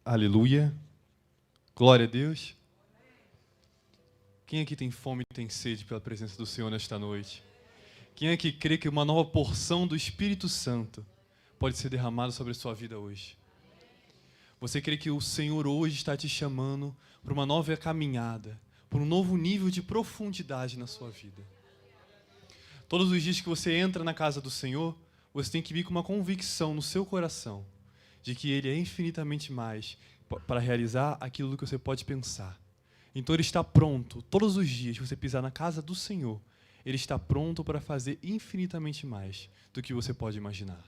Aleluia. Glória a Deus. Quem aqui tem fome e tem sede pela presença do Senhor nesta noite? Quem aqui crê que uma nova porção do Espírito Santo pode ser derramada sobre a sua vida hoje? Você crê que o Senhor hoje está te chamando para uma nova caminhada, para um novo nível de profundidade na sua vida? Todos os dias que você entra na casa do Senhor, você tem que vir com uma convicção no seu coração de que Ele é infinitamente mais para realizar aquilo que você pode pensar. Então Ele está pronto, todos os dias que você pisar na casa do Senhor, Ele está pronto para fazer infinitamente mais do que você pode imaginar.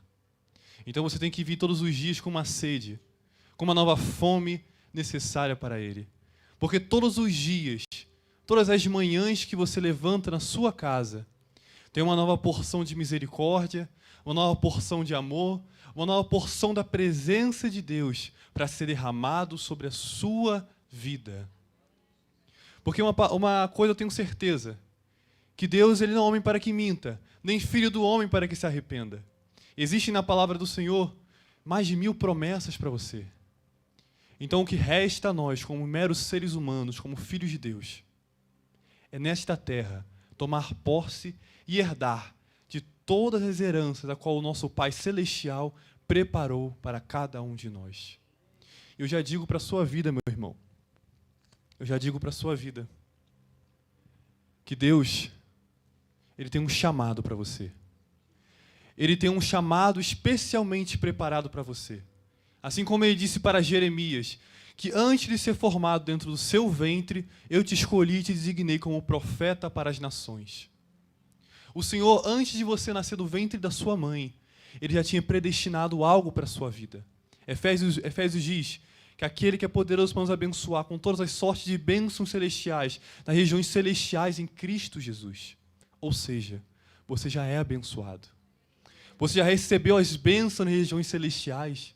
Então você tem que vir todos os dias com uma sede, com uma nova fome necessária para Ele. Porque todos os dias, todas as manhãs que você levanta na sua casa, tem uma nova porção de misericórdia, uma nova porção de amor, uma nova porção da presença de Deus para ser derramado sobre a sua vida. Porque uma coisa eu tenho certeza, que Deus ele não é homem para que minta, nem filho do homem para que se arrependa. Existem na palavra do Senhor mais de 1000 promessas para você. Então o que resta a nós, como meros seres humanos, como filhos de Deus, é nesta terra tomar posse e herdar de todas as heranças a qual o nosso Pai Celestial preparou para cada um de nós. Eu já digo para a sua vida, meu irmão, eu já digo para a sua vida, que Deus, Ele tem um chamado para você. Ele tem um chamado especialmente preparado para você. Assim como Ele disse para Jeremias, que antes de ser formado dentro do seu ventre, eu te escolhi e te designei como profeta para as nações. O Senhor, antes de você nascer do ventre da sua mãe, Ele já tinha predestinado algo para a sua vida. Efésios diz que aquele que é poderoso para nos abençoar com todas as sortes de bênçãos celestiais, nas regiões celestiais em Cristo Jesus. Ou seja, você já é abençoado. Você já recebeu as bênçãos nas regiões celestiais.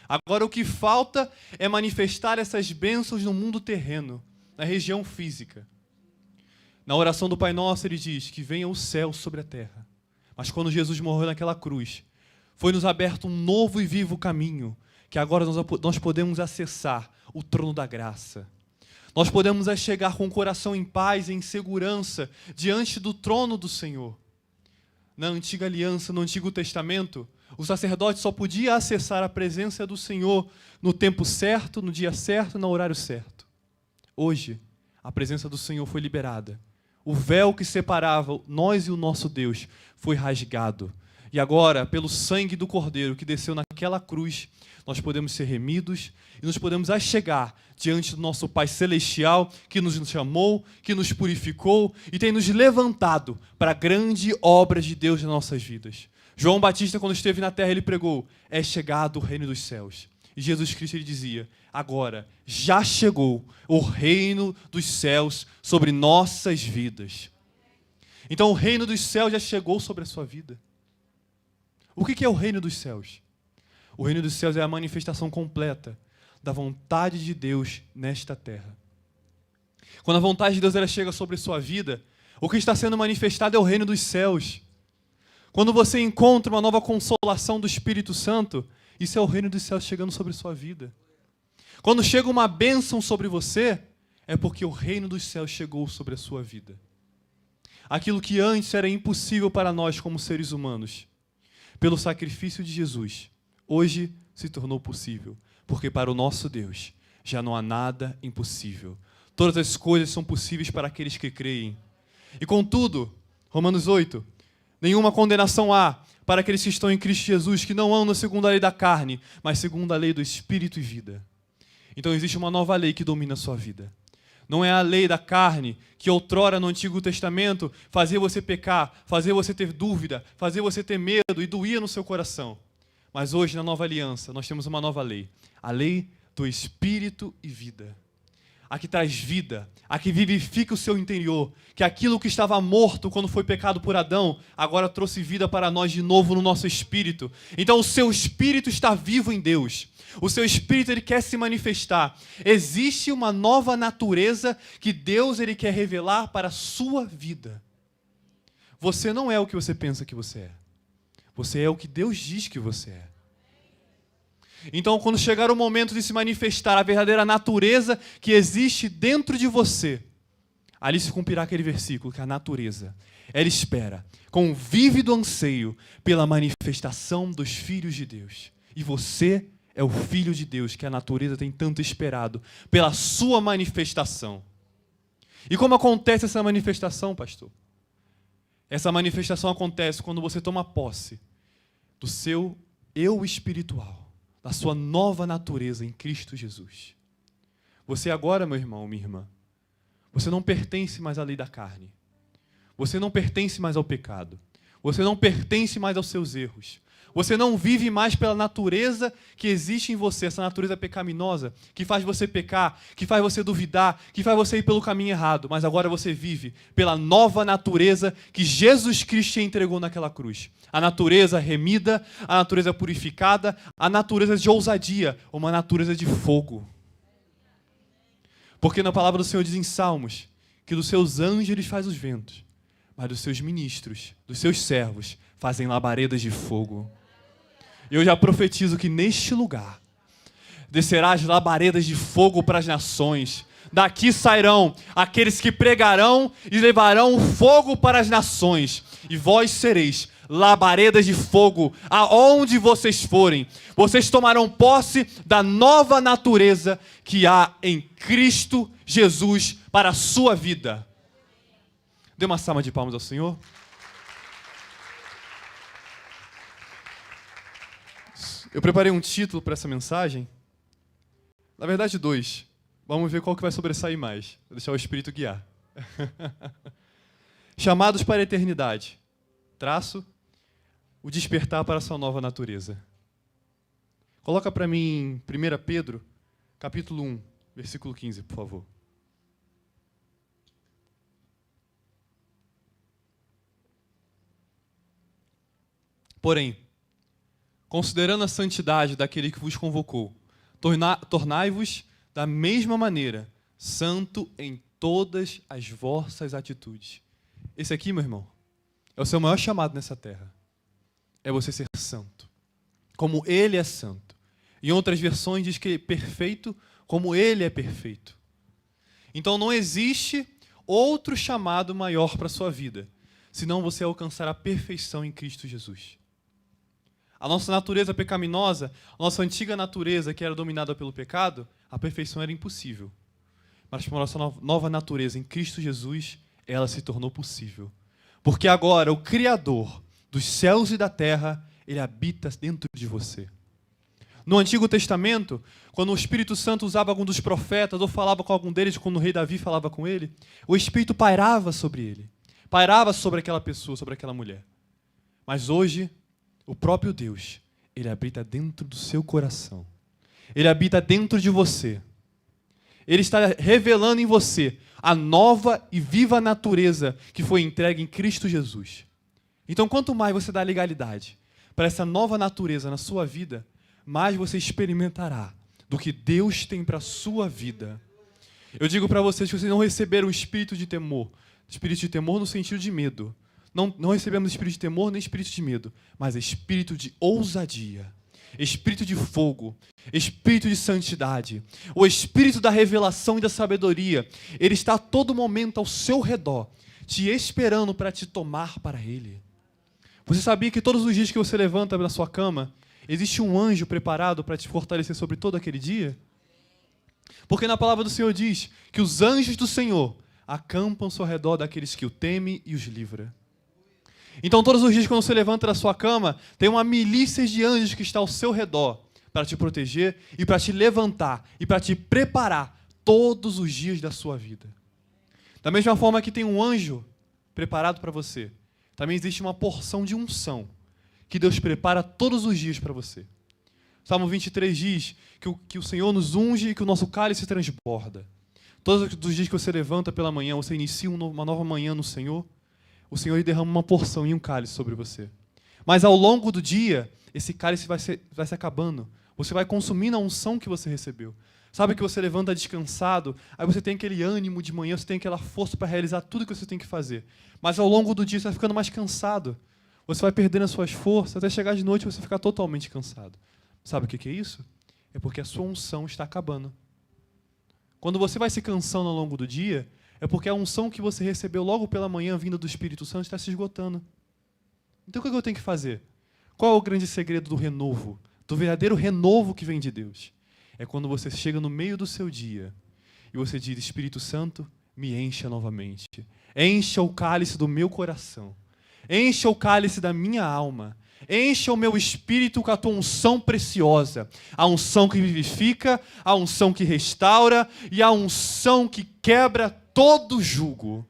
Agora o que falta é manifestar essas bênçãos no mundo terreno, na região física. Na oração do Pai Nosso ele diz que venha o céu sobre a terra. Mas quando Jesus morreu naquela cruz, foi-nos aberto um novo e vivo caminho, que agora nós podemos acessar o trono da graça. Nós podemos chegar com o coração em paz e em segurança diante do trono do Senhor. Na antiga aliança, no Antigo Testamento, o sacerdote só podia acessar a presença do Senhor no tempo certo, no dia certo, no horário certo. Hoje, a presença do Senhor foi liberada. O véu que separava nós e o nosso Deus foi rasgado. E agora, pelo sangue do Cordeiro que desceu naquela cruz, nós podemos ser remidos e nos podemos achegar diante do nosso Pai Celestial, que nos chamou, que nos purificou e tem nos levantado para a grande obra de Deus nas nossas vidas. João Batista, quando esteve na terra, ele pregou, é chegado o reino dos céus. E Jesus Cristo ele dizia, agora já chegou o reino dos céus sobre nossas vidas. Então o reino dos céus já chegou sobre a sua vida. O que é o reino dos céus? O reino dos céus é a manifestação completa da vontade de Deus nesta terra. Quando a vontade de Deus ela chega sobre a sua vida, o que está sendo manifestado é o reino dos céus. Quando você encontra uma nova consolação do Espírito Santo, isso é o reino dos céus chegando sobre a sua vida. Quando chega uma bênção sobre você, é porque o reino dos céus chegou sobre a sua vida. Aquilo que antes era impossível para nós como seres humanos, pelo sacrifício de Jesus, hoje se tornou possível, porque para o nosso Deus já não há nada impossível. Todas as coisas são possíveis para aqueles que creem. E contudo, Romanos 8, nenhuma condenação há para aqueles que estão em Cristo Jesus, que não andam segundo a lei da carne, mas segundo a lei do Espírito e vida. Então existe uma nova lei que domina a sua vida. Não é a lei da carne, que outrora no Antigo Testamento fazia você pecar, fazia você ter dúvida, fazia você ter medo e doía no seu coração. Mas hoje, na nova aliança, nós temos uma nova lei. A lei do Espírito e vida. A que traz vida, a que vivifica o seu interior, que aquilo que estava morto quando foi pecado por Adão, agora trouxe vida para nós de novo no nosso espírito. Então o seu espírito está vivo em Deus. O seu espírito ele quer se manifestar. Existe uma nova natureza que Deus ele quer revelar para a sua vida. Você não é o que você pensa que você é. Você é o que Deus diz que você é. Então, quando chegar o momento de se manifestar a verdadeira natureza que existe dentro de você, ali se cumprirá aquele versículo que a natureza, ela espera com vívido anseio pela manifestação dos filhos de Deus. E você é o filho de Deus que a natureza tem tanto esperado pela sua manifestação. E como acontece essa manifestação, pastor? Essa manifestação acontece quando você toma posse do seu eu espiritual, da sua nova natureza em Cristo Jesus. Você agora, meu irmão, minha irmã, você não pertence mais à lei da carne. Você não pertence mais ao pecado. Você não pertence mais aos seus erros. Você não vive mais pela natureza que existe em você, essa natureza pecaminosa, que faz você pecar, que faz você duvidar, que faz você ir pelo caminho errado. Mas agora você vive pela nova natureza que Jesus Cristo te entregou naquela cruz. A natureza remida, a natureza purificada, a natureza de ousadia, uma natureza de fogo. Porque na palavra do Senhor diz em Salmos que dos seus anjos ele faz os ventos, mas dos seus ministros, dos seus servos, fazem labaredas de fogo. Eu já profetizo que neste lugar descerá as labaredas de fogo para as nações. Daqui sairão aqueles que pregarão e levarão fogo para as nações. E vós sereis labaredas de fogo aonde vocês forem. Vocês tomarão posse da nova natureza que há em Cristo Jesus para a sua vida. Dê uma salva de palmas ao Senhor. Eu preparei um título para essa mensagem. Na verdade, 2. Vamos ver qual que vai sobressair mais. Vou deixar o Espírito guiar. Chamados para a eternidade. Traço, o despertar para a sua nova natureza. Coloca para mim 1 Pedro, capítulo 1, versículo 15, por favor. Porém, considerando a santidade daquele que vos convocou, tornai-vos da mesma maneira santo em todas as vossas atitudes. Esse aqui, meu irmão, é o seu maior chamado nessa terra. É você ser santo, como Ele é santo. Em outras versões diz que é perfeito, como Ele é perfeito. Então não existe outro chamado maior para a sua vida, senão você alcançar a perfeição em Cristo Jesus. A nossa natureza pecaminosa, a nossa antiga natureza que era dominada pelo pecado, a perfeição era impossível. Mas para a nossa nova natureza em Cristo Jesus, ela se tornou possível. Porque agora o Criador dos céus e da terra, Ele habita dentro de você. No Antigo Testamento, quando o Espírito Santo usava algum dos profetas ou falava com algum deles, quando o rei Davi falava com ele, o Espírito pairava sobre ele. Pairava sobre aquela pessoa, sobre aquela mulher. Mas hoje, o próprio Deus, Ele habita dentro do seu coração. Ele habita dentro de você. Ele está revelando em você a nova e viva natureza que foi entregue em Cristo Jesus. Então, quanto mais você dá legalidade para essa nova natureza na sua vida, mais você experimentará do que Deus tem para a sua vida. Eu digo para vocês que vocês não receberam espírito de temor no sentido de medo. Não recebemos espírito de temor nem espírito de medo, mas espírito de ousadia, espírito de fogo, espírito de santidade, o espírito da revelação e da sabedoria. Ele está a todo momento ao seu redor, te esperando para te tomar para Ele. Você sabia que todos os dias que você levanta na sua cama, existe um anjo preparado para te fortalecer sobre todo aquele dia? Porque na palavra do Senhor diz que os anjos do Senhor acampam ao redor daqueles que o temem e os livra. Então, todos os dias, quando você levanta da sua cama, tem uma milícia de anjos que está ao seu redor para te proteger e para te levantar e para te preparar todos os dias da sua vida. Da mesma forma que tem um anjo preparado para você, também existe uma porção de unção que Deus prepara todos os dias para você. Salmo 23 diz que o Senhor nos unge e que o nosso cálice transborda. Todos os dias que você levanta pela manhã, você inicia uma nova manhã no Senhor, o Senhor derrama uma porção e um cálice sobre você. Mas ao longo do dia, esse cálice vai se acabando. Você vai consumindo a unção que você recebeu. Sabe que você levanta descansado, aí você tem aquele ânimo de manhã, você tem aquela força para realizar tudo que você tem que fazer. Mas ao longo do dia você vai ficando mais cansado. Você vai perdendo as suas forças, até chegar de noite e você ficar totalmente cansado. Sabe o que é isso? É porque a sua unção está acabando. Quando você vai se cansando ao longo do dia, é porque a unção que você recebeu logo pela manhã, vinda do Espírito Santo, está se esgotando. Então o que eu tenho que fazer? Qual é o grande segredo do renovo? Do verdadeiro renovo que vem de Deus? É quando você chega no meio do seu dia e você diz: Espírito Santo, me encha novamente. Encha o cálice do meu coração. Encha o cálice da minha alma. Encha o meu espírito com a tua unção preciosa. A unção que vivifica, a unção que restaura e a unção que quebra todo jugo.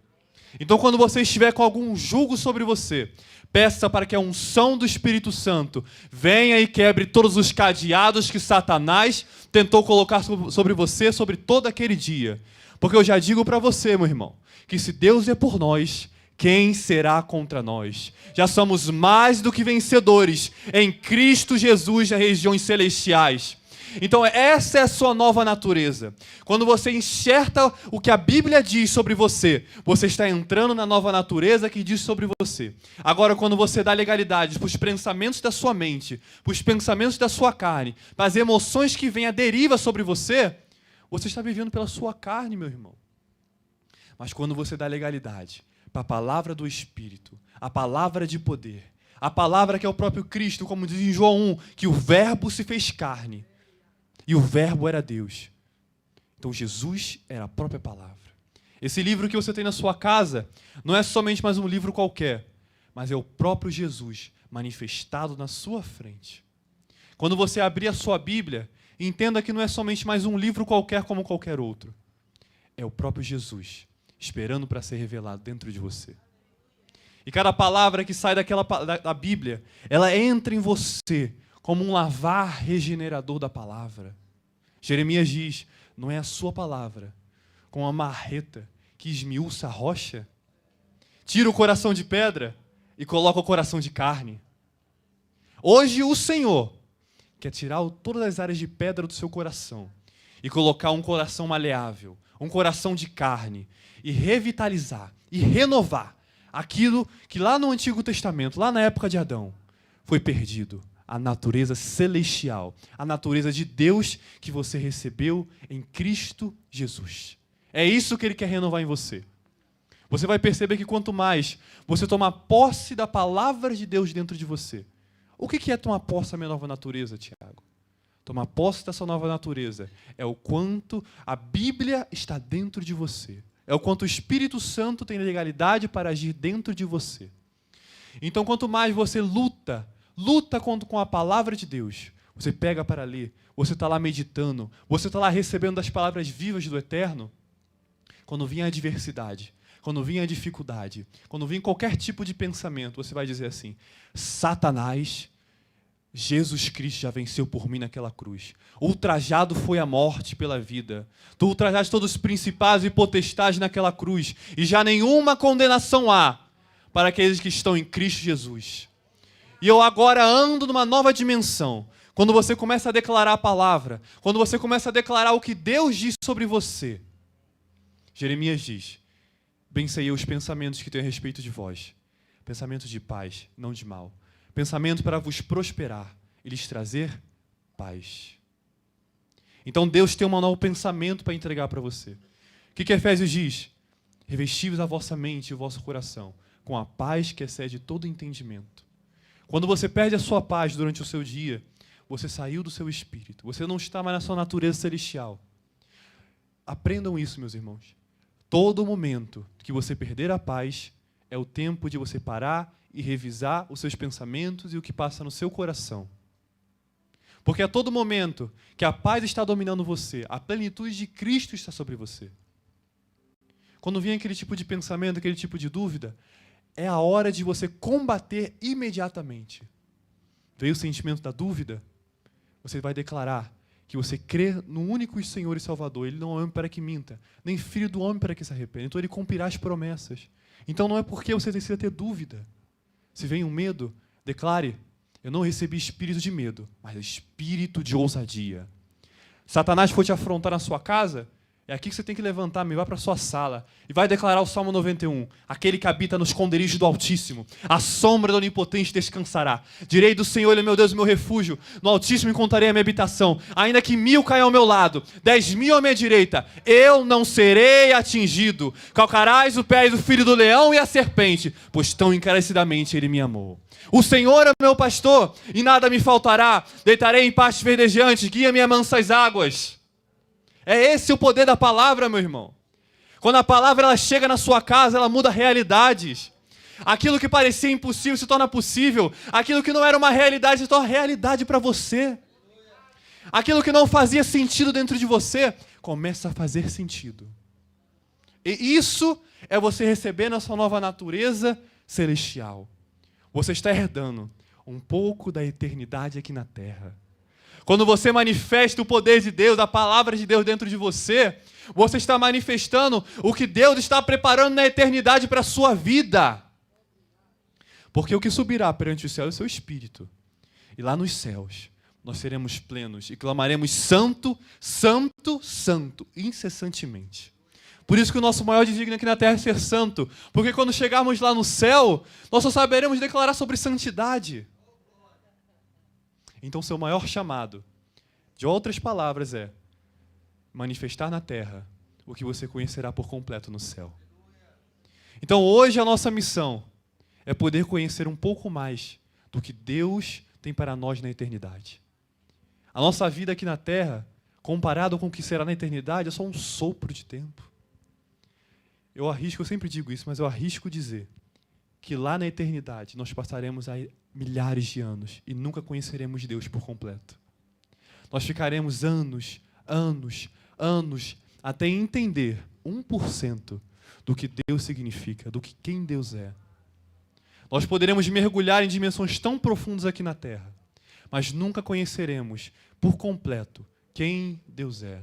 Então, quando você estiver com algum jugo sobre você, peça para que a unção do Espírito Santo venha e quebre todos os cadeados que Satanás tentou colocar sobre você, sobre todo aquele dia. Porque eu já digo para você, meu irmão, que se Deus é por nós, quem será contra nós? Já somos mais do que vencedores em Cristo Jesus nas regiões celestiais. Então essa é a sua nova natureza. Quando você enxerta o que a Bíblia diz sobre você, você está entrando na nova natureza que diz sobre você. Agora, quando você dá legalidade para os pensamentos da sua mente, para os pensamentos da sua carne, para as emoções que vêm à deriva sobre você, você está vivendo pela sua carne, meu irmão. Mas quando você dá legalidade para a palavra do Espírito, a palavra de poder, a palavra que é o próprio Cristo, como diz em João 1, que o Verbo se fez carne, e o Verbo era Deus. Então Jesus era a própria palavra. Esse livro que você tem na sua casa não é somente mais um livro qualquer, mas é o próprio Jesus manifestado na sua frente. Quando você abrir a sua Bíblia, entenda que não é somente mais um livro qualquer como qualquer outro. É o próprio Jesus esperando para ser revelado dentro de você. E cada palavra que sai da Bíblia, ela entra em você como um lavar regenerador da palavra. Jeremias diz: não é a sua palavra, com a marreta que esmiuça a rocha, tira o coração de pedra e coloca o coração de carne. Hoje o Senhor quer tirar todas as áreas de pedra do seu coração e colocar um coração maleável, um coração de carne, e revitalizar e renovar aquilo que lá no Antigo Testamento, lá na época de Adão, foi perdido. A natureza celestial, a natureza de Deus que você recebeu em Cristo Jesus. É isso que Ele quer renovar em você. Você vai perceber que quanto mais você tomar posse da palavra de Deus dentro de você. O que é tomar posse da minha nova natureza, Tiago? Tomar posse dessa nova natureza é o quanto a Bíblia está dentro de você. É o quanto o Espírito Santo tem legalidade para agir dentro de você. Então, quanto mais você luta com a palavra de Deus, você pega para ler, você está lá meditando, você está lá recebendo das palavras vivas do Eterno, quando vir a adversidade, quando vir a dificuldade, quando vir qualquer tipo de pensamento, você vai dizer assim: Satanás, Jesus Cristo já venceu por mim naquela cruz. Ultrajado foi a morte pela vida. Tu ultrajaste todos os principados e potestades naquela cruz, e já nenhuma condenação há para aqueles que estão em Cristo Jesus. E eu agora ando numa nova dimensão. Quando você começa a declarar a palavra, quando você começa a declarar o que Deus diz sobre você. Jeremias diz: bem sei eu os pensamentos que tenho a respeito de vós, pensamentos de paz, não de mal, pensamento para vos prosperar e lhes trazer paz. Então Deus tem um novo pensamento para entregar para você. O que Efésios diz? Revesti-vos a vossa mente e o vosso coração com a paz que excede todo entendimento. Quando você perde a sua paz durante o seu dia, você saiu do seu espírito, você não está mais na sua natureza celestial. Aprendam isso, meus irmãos. Todo momento que você perder a paz é o tempo de você parar e revisar os seus pensamentos e o que passa no seu coração. Porque a todo momento que a paz está dominando você, a plenitude de Cristo está sobre você. Quando vem aquele tipo de pensamento, aquele tipo de dúvida, é a hora de você combater imediatamente. Veio o sentimento da dúvida, você vai declarar que você crê no único Senhor e Salvador. Ele não é homem para que minta, nem filho do homem para que se arrependa. Então Ele cumprirá as promessas. Então não é porque você precisa ter dúvida. Se vem um medo, declare: eu não recebi espírito de medo, mas espírito de ousadia. Satanás foi te afrontar na sua casa, É aqui que você tem que levantar, vai para a sua sala e vai declarar o Salmo 91. Aquele que habita no esconderijo do Altíssimo, a sombra do Onipotente descansará. Direi do Senhor, Ele é meu Deus, meu refúgio. No Altíssimo encontrarei a minha habitação. Ainda que 1000 caiam ao meu lado, 10.000 à minha direita, eu não serei atingido. Calcarás o pé do filho do leão e a serpente, pois tão encarecidamente Ele me amou. O Senhor é meu pastor e nada me faltará. Deitarei em pastos verdejantes, guia-me a mansas águas. É esse o poder da palavra, meu irmão. Quando a palavra ela chega na sua casa, ela muda realidades. Aquilo que parecia impossível se torna possível. Aquilo que não era uma realidade se torna realidade para você. Aquilo que não fazia sentido dentro de você, começa a fazer sentido. E isso é você recebendo a sua nova natureza celestial. Você está herdando um pouco da eternidade aqui na terra. Quando você manifesta o poder de Deus, a palavra de Deus dentro de você, você está manifestando o que Deus está preparando na eternidade para a sua vida. Porque o que subirá perante o céu é o seu espírito. E lá nos céus, nós seremos plenos e clamaremos santo, santo, santo, incessantemente. Por isso que o nosso maior desígnio aqui na terra é ser santo. Porque quando chegarmos lá no céu, nós só saberemos declarar sobre santidade. Então, seu maior chamado, de outras palavras, é manifestar na terra o que você conhecerá por completo no céu. Então, hoje a nossa missão é poder conhecer um pouco mais do que Deus tem para nós na eternidade. A nossa vida aqui na terra, comparado com o que será na eternidade, é só um sopro de tempo. Eu sempre digo isso, mas eu arrisco dizer que lá na eternidade nós passaremos aí milhares de anos e nunca conheceremos Deus por completo. Nós ficaremos anos, até entender 1% do que Deus significa, do que quem Deus é. Nós poderemos mergulhar em dimensões tão profundas aqui na Terra, mas nunca conheceremos por completo quem Deus é.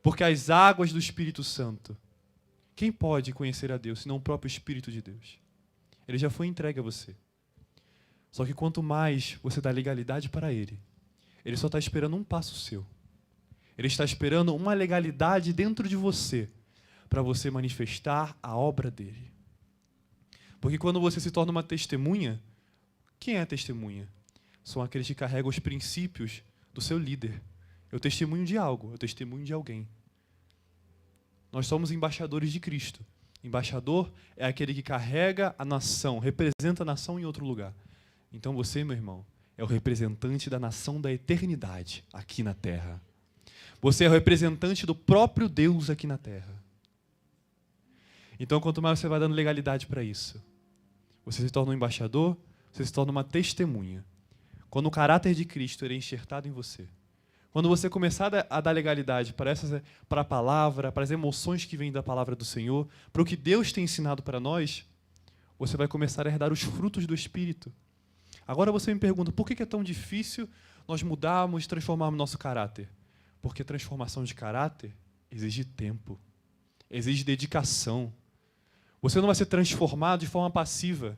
Porque as águas do Espírito Santo, quem pode conhecer a Deus senão o próprio Espírito de Deus? Ele já foi entregue a você. Só que quanto mais você dá legalidade para Ele, Ele só está esperando um passo seu. Ele está esperando uma legalidade dentro de você, para você manifestar a obra dEle. Porque quando você se torna uma testemunha, quem é a testemunha? São aqueles que carregam os princípios do seu líder. Eu testemunho de algo, eu testemunho de alguém. Nós somos embaixadores de Cristo. Embaixador é aquele que carrega a nação, representa a nação em outro lugar. Então você, meu irmão, é o representante da nação da eternidade aqui na terra. Você é o representante do próprio Deus aqui na terra. Então, quanto mais você vai dando legalidade para isso, você se torna um embaixador, você se torna uma testemunha. Quando o caráter de Cristo é enxertado em você, quando você começar a dar legalidade para a palavra, para as emoções que vêm da palavra do Senhor, para o que Deus tem ensinado para nós, você vai começar a herdar os frutos do Espírito. Agora você me pergunta, por que é tão difícil nós mudarmos e transformarmos nosso caráter? Porque transformação de caráter exige tempo, exige dedicação. Você não vai ser transformado de forma passiva.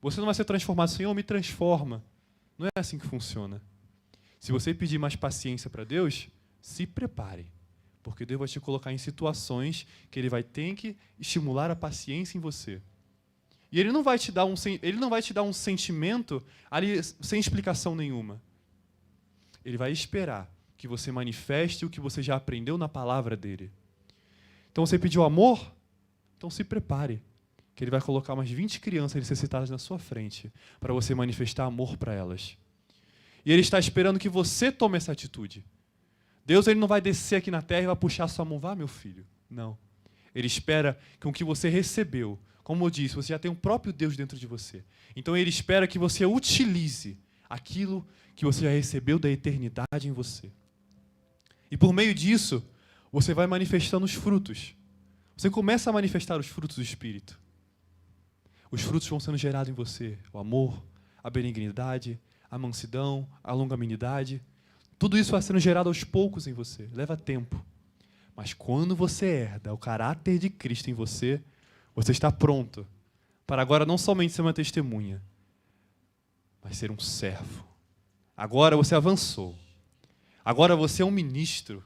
Você não vai ser transformado, Senhor, me transforma. Não é assim que funciona. Se você pedir mais paciência para Deus, se prepare, porque Deus vai te colocar em situações que Ele vai ter que estimular a paciência em você. E Ele não vai te dar um sentimento ali sem explicação nenhuma. Ele vai esperar que você manifeste o que você já aprendeu na palavra dEle. Então você pediu amor? Então se prepare, que Ele vai colocar umas 20 crianças necessitadas na sua frente para você manifestar amor para elas. E Ele está esperando que você tome essa atitude. Deus Ele não vai descer aqui na terra e vai puxar a sua mão. Vá, meu filho. Não. Ele espera que o que você recebeu, como eu disse, você já tem o próprio Deus dentro de você. Então Ele espera que você utilize aquilo que você já recebeu da eternidade em você. E por meio disso, você vai manifestando os frutos. Você começa a manifestar os frutos do Espírito. Os frutos vão sendo gerados em você. O amor, a benignidade, a mansidão, a longanimidade. Tudo isso vai sendo gerado aos poucos em você. Leva tempo. Mas quando você herda o caráter de Cristo em você, você está pronto para agora não somente ser uma testemunha, mas ser um servo. Agora você avançou. Agora você é um ministro.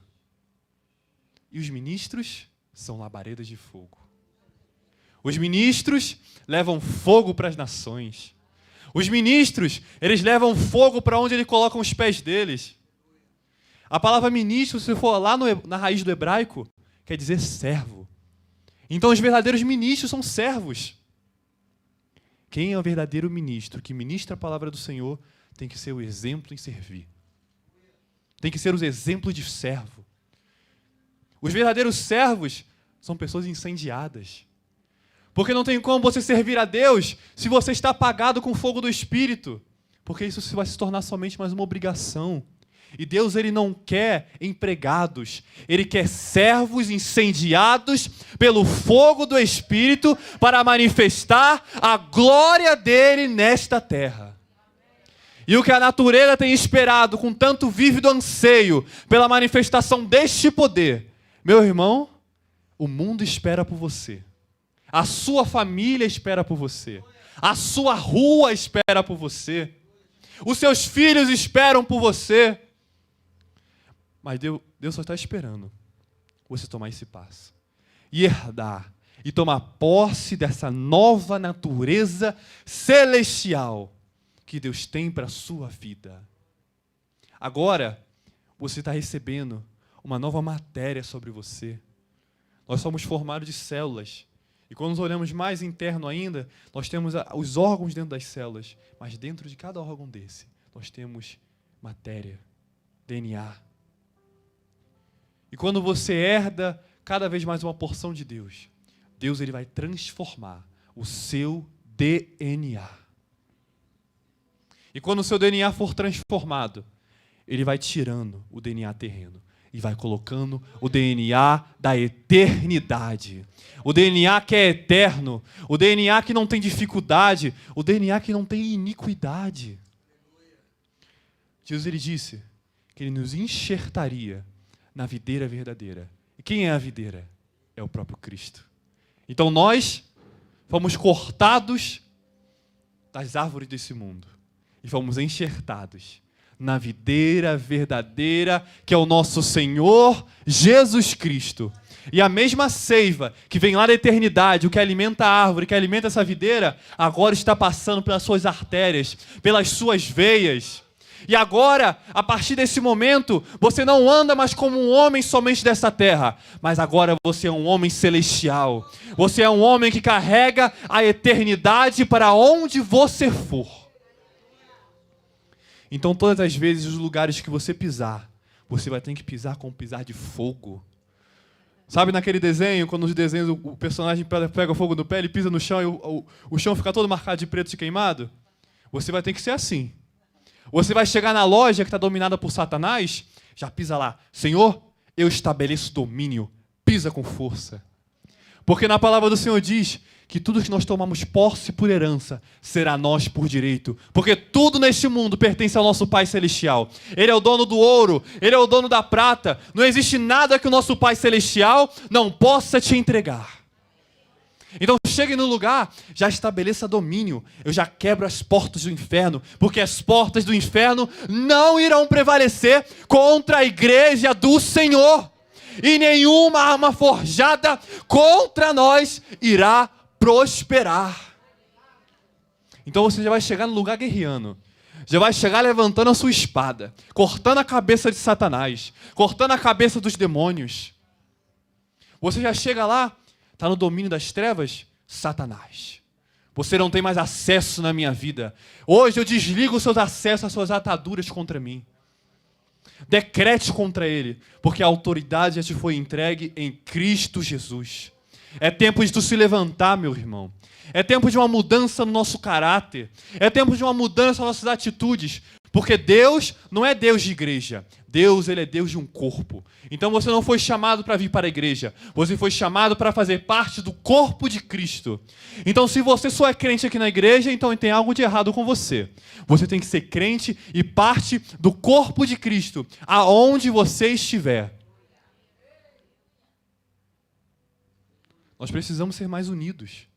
E os ministros são labaredas de fogo. Os ministros levam fogo para as nações. Os ministros, eles levam fogo para onde eles colocam os pés deles. A palavra ministro, se for lá na raiz do hebraico, quer dizer servo. Então os verdadeiros ministros são servos. Quem é o verdadeiro ministro que ministra a palavra do Senhor tem que ser o exemplo em servir. Tem que ser os exemplos de servo. Os verdadeiros servos são pessoas incendiadas. Porque não tem como você servir a Deus se você está apagado com o fogo do Espírito. Porque isso vai se tornar somente mais uma obrigação. E Deus, Ele não quer empregados. Ele quer servos incendiados pelo fogo do Espírito para manifestar a glória dEle nesta terra. E o que a natureza tem esperado com tanto vívido anseio pela manifestação deste poder, meu irmão, o mundo espera por você. A sua família espera por você. A sua rua espera por você. Os seus filhos esperam por você. Mas Deus só está esperando você tomar esse passo. E herdar. E tomar posse dessa nova natureza celestial que Deus tem para a sua vida. Agora, você está recebendo uma nova matéria sobre você. Nós somos formados de células. E quando nós olhamos mais interno ainda, nós temos os órgãos dentro das células. Mas dentro de cada órgão desse, nós temos matéria, DNA. E quando você herda cada vez mais uma porção de Deus, Deus ele vai transformar o seu DNA. E quando o seu DNA for transformado, ele vai tirando o DNA terreno e vai colocando o DNA da eternidade. O DNA que é eterno, o DNA que não tem dificuldade, o DNA que não tem iniquidade. Jesus ele disse que ele nos enxertaria na videira verdadeira. E quem é a videira? É o próprio Cristo. Então nós fomos cortados das árvores desse mundo e fomos enxertados na videira verdadeira, que é o nosso Senhor Jesus Cristo. E a mesma seiva que vem lá da eternidade, o que alimenta a árvore, que alimenta essa videira, agora está passando pelas suas artérias, pelas suas veias. E agora, a partir desse momento, você não anda mais como um homem somente dessa terra, mas agora você é um homem celestial. Você é um homem que carrega a eternidade para onde você for. Então, todas as vezes, os lugares que você pisar, você vai ter que pisar com um pisar de fogo. Sabe naquele desenho, quando nos desenhos o personagem pega o fogo no pé, ele pisa no chão e o chão fica todo marcado de preto e queimado? Você vai ter que ser assim. Você vai chegar na loja que está dominada por Satanás, já pisa lá. Senhor, eu estabeleço domínio. Pisa com força. Porque na palavra do Senhor diz que tudo que nós tomamos posse por herança será nós por direito. Porque tudo neste mundo pertence ao nosso Pai Celestial. Ele é o dono do ouro, Ele é o dono da prata. Não existe nada que o nosso Pai Celestial não possa te entregar. Então chegue no lugar, já estabeleça domínio. Eu já quebro as portas do inferno, porque as portas do inferno não irão prevalecer contra a igreja do Senhor. E nenhuma arma forjada contra nós irá prosperar. Então você já vai chegar no lugar guerreando. Já vai chegar levantando a sua espada, cortando a cabeça de Satanás, cortando a cabeça dos demônios. Você já chega lá, está no domínio das trevas, Satanás. Você não tem mais acesso na minha vida. Hoje eu desligo os seus acessos, as suas ataduras contra mim. Decrete contra ele, porque a autoridade já te foi entregue em Cristo Jesus. É tempo de tu se levantar, meu irmão. É tempo de uma mudança no nosso caráter. É tempo de uma mudança nas nossas atitudes. Porque Deus não é Deus de igreja. Deus, Ele é Deus de um corpo. Então você não foi chamado para vir para a igreja. Você foi chamado para fazer parte do corpo de Cristo. Então se você só é crente aqui na igreja, então tem algo de errado com você. Você tem que ser crente e parte do corpo de Cristo, aonde você estiver. Nós precisamos ser mais unidos.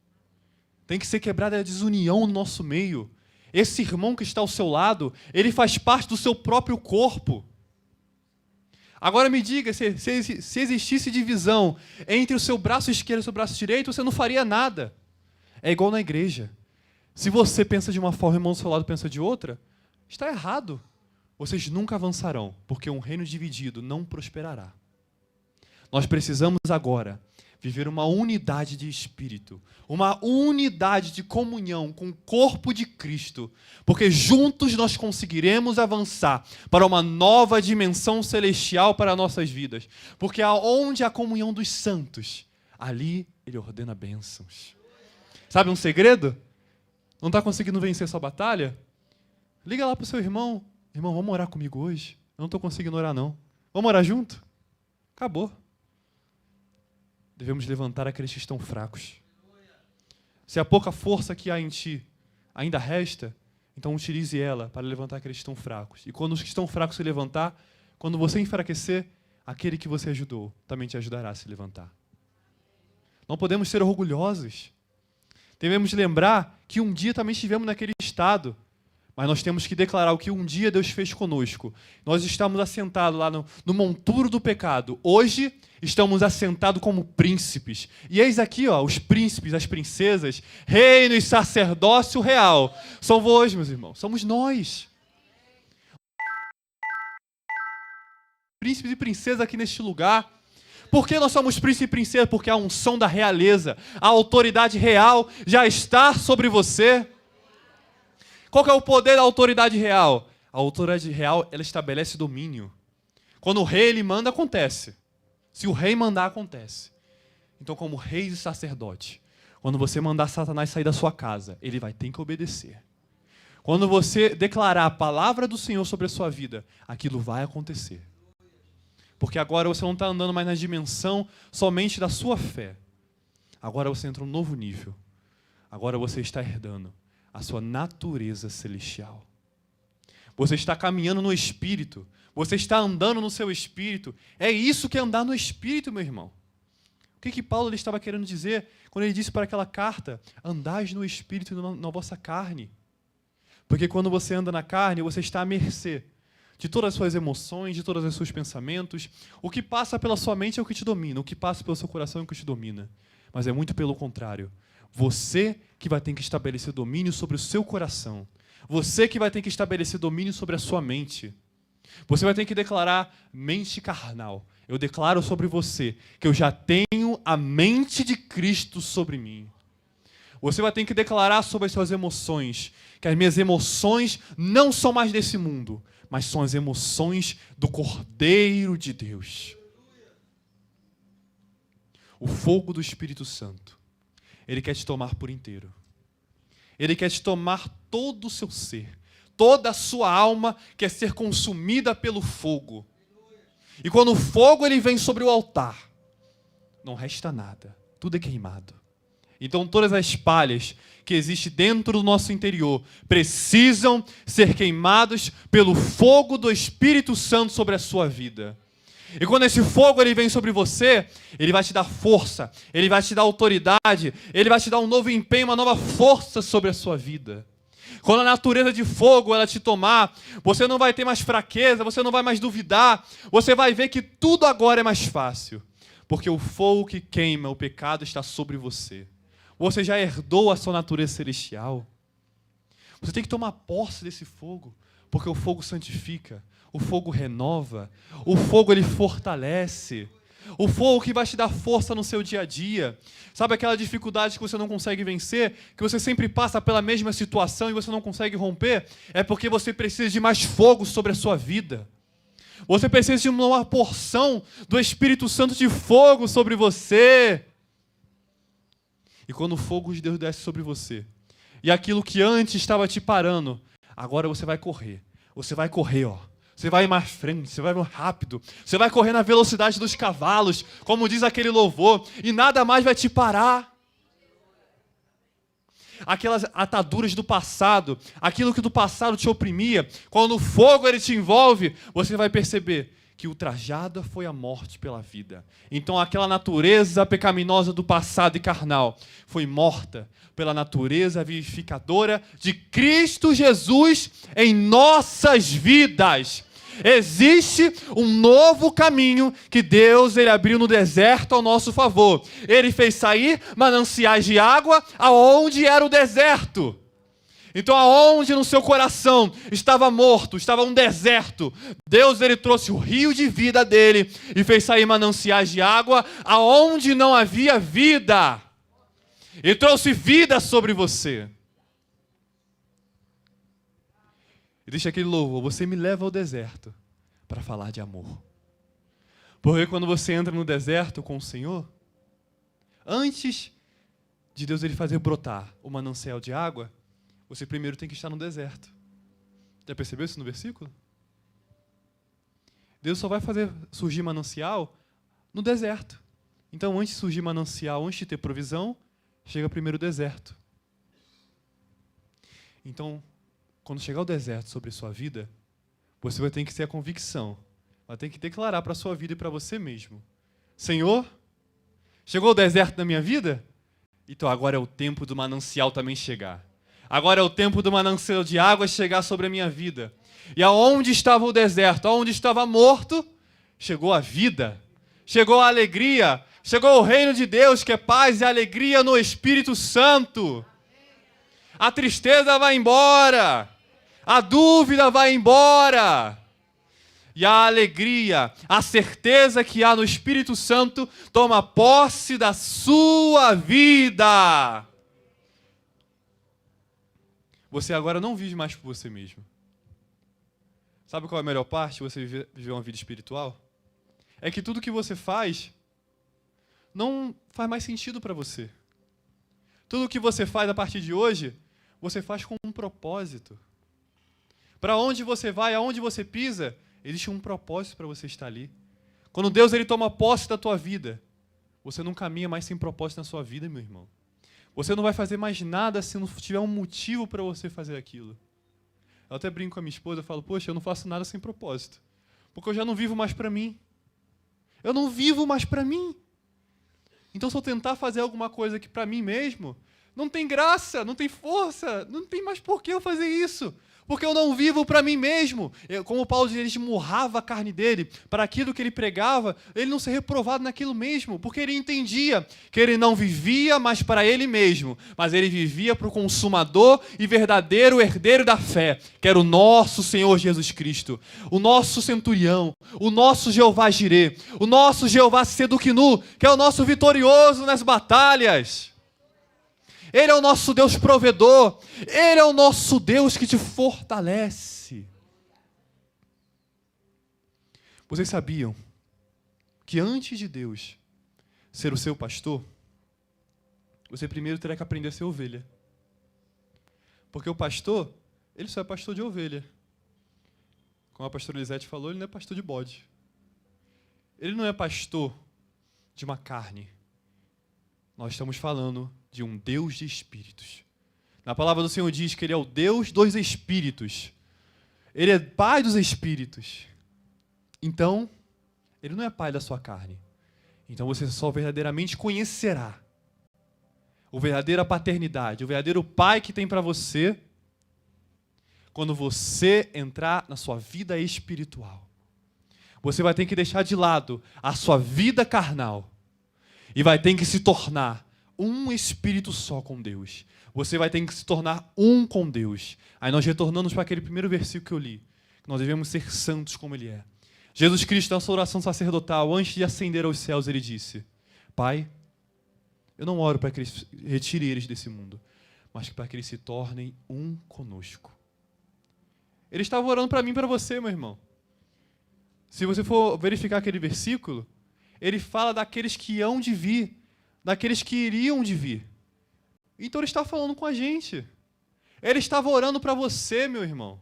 Tem que ser quebrada a desunião no nosso meio. Esse irmão que está ao seu lado, ele faz parte do seu próprio corpo. Agora me diga, se existisse divisão entre o seu braço esquerdo e o seu braço direito, você não faria nada. É igual na igreja. Se você pensa de uma forma e o irmão do seu lado pensa de outra, está errado. Vocês nunca avançarão, porque um reino dividido não prosperará. Nós precisamos agora viver uma unidade de espírito, uma unidade de comunhão com o corpo de Cristo, porque juntos nós conseguiremos avançar para uma nova dimensão celestial para nossas vidas. Porque aonde a comunhão dos santos, ali Ele ordena bênçãos. Sabe um segredo? Não está conseguindo vencer sua batalha? Liga lá para o seu irmão. Irmão, vamos orar comigo hoje? Eu não estou conseguindo orar, não. Vamos orar junto? Acabou. Devemos levantar aqueles que estão fracos. Se a pouca força que há em ti ainda resta, então utilize ela para levantar aqueles que estão fracos. E quando os que estão fracos se levantar, quando você enfraquecer, aquele que você ajudou também te ajudará a se levantar. Não podemos ser orgulhosos. Devemos lembrar que um dia também estivemos naquele estado, mas nós temos que declarar o que um dia Deus fez conosco. Nós estamos assentados lá no monturo do pecado. Hoje, estamos assentados como príncipes. E eis aqui, os príncipes, as princesas, reino e sacerdócio real. São vós, meus irmãos. Somos nós. Príncipes e princesas aqui neste lugar. Por que nós somos príncipe e princesa? Porque a unção da realeza, a autoridade real já está sobre você. Qual que é o poder da autoridade real? A autoridade real, ela estabelece domínio. Quando o rei ele manda, acontece. Se o rei mandar, acontece. Então, como rei e sacerdote, quando você mandar Satanás sair da sua casa, ele vai ter que obedecer. Quando você declarar a palavra do Senhor sobre a sua vida, aquilo vai acontecer. Porque agora você não está andando mais na dimensão somente da sua fé. Agora você entra num novo nível. Agora você está herdando a sua natureza celestial. Você está caminhando no Espírito. Você está andando no seu Espírito. É isso que é andar no Espírito, meu irmão. O que Paulo ele estava querendo dizer quando ele disse para aquela carta: andais no Espírito e na vossa carne. Porque quando você anda na carne, você está à mercê de todas as suas emoções, de todos os seus pensamentos. O que passa pela sua mente é o que te domina. O que passa pelo seu coração é o que te domina. Mas é muito pelo contrário. Você que vai ter que estabelecer domínio sobre o seu coração. Você que vai ter que estabelecer domínio sobre a sua mente. Você vai ter que declarar mente carnal. Eu declaro sobre você que eu já tenho a mente de Cristo sobre mim. Você vai ter que declarar sobre as suas emoções, que as minhas emoções não são mais desse mundo, mas são as emoções do Cordeiro de Deus. O fogo do Espírito Santo, ele quer te tomar por inteiro. Ele quer te tomar todo o seu ser. Toda a sua alma quer ser consumida pelo fogo. E quando o fogo ele vem sobre o altar, não resta nada. Tudo é queimado. Então todas as palhas que existem dentro do nosso interior precisam ser queimadas pelo fogo do Espírito Santo sobre a sua vida. E quando esse fogo ele vem sobre você, ele vai te dar força, ele vai te dar autoridade, ele vai te dar um novo empenho, uma nova força sobre a sua vida. Quando a natureza de fogo ela te tomar, você não vai ter mais fraqueza, você não vai mais duvidar, você vai ver que tudo agora é mais fácil. Porque o fogo que queima, o pecado está sobre você. Você já herdou a sua natureza celestial. Você tem que tomar posse desse fogo, porque o fogo santifica, o fogo renova, o fogo ele fortalece, o fogo que vai te dar força no seu dia a dia. Sabe aquela dificuldade que você não consegue vencer, que você sempre passa pela mesma situação e você não consegue romper? É porque você precisa de mais fogo sobre a sua vida. Você precisa de uma porção do Espírito Santo de fogo sobre você. E quando o fogo de Deus desce sobre você, e aquilo que antes estava te parando, agora você vai correr. Você vai correr, Você vai mais frente, você vai mais rápido. Você vai correr na velocidade dos cavalos, como diz aquele louvor, e nada mais vai te parar. Aquelas ataduras do passado, aquilo que do passado te oprimia, quando o fogo ele te envolve, você vai perceber que ultrajada foi a morte pela vida. Então aquela natureza pecaminosa do passado e carnal foi morta pela natureza vivificadora de Cristo Jesus em nossas vidas. Existe um novo caminho que Deus ele abriu no deserto ao nosso favor. Ele fez sair mananciais de água aonde era o deserto. Então, aonde no seu coração estava morto, estava um deserto, Deus ele trouxe o rio de vida dele e fez sair mananciais de água aonde não havia vida. E trouxe vida sobre você. E deixa aquele louvor, você me leva ao deserto para falar de amor. Porque quando você entra no deserto com o Senhor, antes de Deus ele fazer brotar o manancial de água, você primeiro tem que estar no deserto. Já percebeu isso no versículo? Deus só vai fazer surgir manancial no deserto. Então, antes de surgir manancial, antes de ter provisão, chega primeiro o deserto. Então, quando chegar o deserto sobre a sua vida, você vai ter que ter a convicção, vai ter que declarar para a sua vida e para você mesmo: Senhor, chegou o deserto na minha vida? Então agora é o tempo do manancial também chegar. Agora é o tempo do manancial de água chegar sobre a minha vida. E aonde estava o deserto, aonde estava morto, chegou a vida, chegou a alegria, chegou o reino de Deus, que é paz e alegria no Espírito Santo. A tristeza vai embora, a dúvida vai embora. E a alegria, a certeza que há no Espírito Santo toma posse da sua vida. Você agora não vive mais por você mesmo. Sabe qual é a melhor parte de você viver uma vida espiritual? É que tudo que você faz não faz mais sentido para você. Tudo que você faz a partir de hoje, você faz com um propósito. Para onde você vai, aonde você pisa, existe um propósito para você estar ali. Quando Deus ele toma posse da tua vida, você não caminha mais sem propósito na sua vida, meu irmão. Você não vai fazer mais nada se não tiver um motivo para você fazer aquilo. Eu até brinco com a minha esposa, eu falo, poxa, eu não faço nada sem propósito. Porque eu já não vivo mais para mim. Eu não vivo mais para mim. Então, se eu tentar fazer alguma coisa aqui para mim mesmo, não tem graça, não tem força, não tem mais por que eu fazer isso. Porque eu não vivo para mim mesmo. Como Paulo diz, ele esmurrava a carne dele para aquilo que ele pregava, ele não ser reprovado naquilo mesmo, porque ele entendia que ele não vivia mais para ele mesmo, mas ele vivia para o consumador e verdadeiro herdeiro da fé, que era o nosso Senhor Jesus Cristo, o nosso centurião, o nosso Jeová Jirê, o nosso Jeová Seduquinu, que é o nosso vitorioso nas batalhas. Ele é o nosso Deus provedor. Ele é o nosso Deus que te fortalece. Vocês sabiam que antes de Deus ser o seu pastor, você primeiro terá que aprender a ser ovelha. Porque o pastor, ele só é pastor de ovelha. Como a pastora Elisete falou, ele não é pastor de bode. Ele não é pastor de uma carne. Nós estamos falando de um Deus de espíritos. Na palavra do Senhor diz que Ele é o Deus dos espíritos. Ele é Pai dos espíritos. Então, Ele não é Pai da sua carne. Então você só verdadeiramente conhecerá a verdadeira paternidade, o verdadeiro Pai que tem para você, quando você entrar na sua vida espiritual. Você vai ter que deixar de lado a sua vida carnal e vai ter que se tornar um espírito só com Deus. Você vai ter que se tornar um com Deus. Aí nós retornamos para aquele primeiro versículo que eu li, que nós devemos ser santos como Ele é. Jesus Cristo, na sua oração sacerdotal, antes de ascender aos céus, Ele disse: Pai, eu não oro para que eles retire eles desse mundo, mas para que eles se tornem um conosco. Ele estava orando para mim e para você, meu irmão. Se você for verificar aquele versículo, ele fala daqueles que hão de vir, daqueles que iriam de vir. Então ele está falando com a gente. Ele estava orando para você, meu irmão.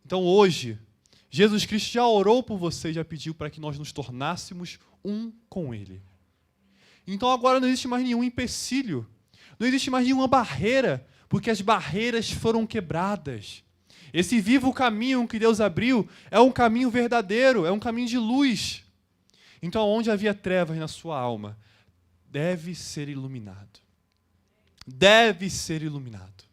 Então hoje, Jesus Cristo já orou por você, já pediu para que nós nos tornássemos um com Ele. Então agora não existe mais nenhum empecilho, não existe mais nenhuma barreira, porque as barreiras foram quebradas. Esse vivo caminho que Deus abriu é um caminho verdadeiro, é um caminho de luz. Então onde havia trevas na sua alma, deve ser iluminado. Deve ser iluminado.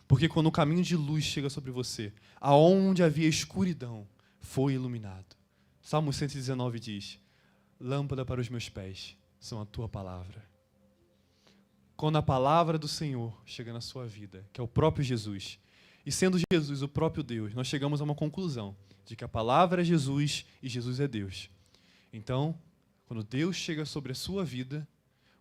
Porque quando o caminho de luz chega sobre você, aonde havia escuridão, foi iluminado. Salmo 119 diz: lâmpada para os meus pés são a tua palavra. Quando a palavra do Senhor chega na sua vida, que é o próprio Jesus, e sendo Jesus o próprio Deus, nós chegamos a uma conclusão de que a palavra é Jesus e Jesus é Deus. Então, quando Deus chega sobre a sua vida,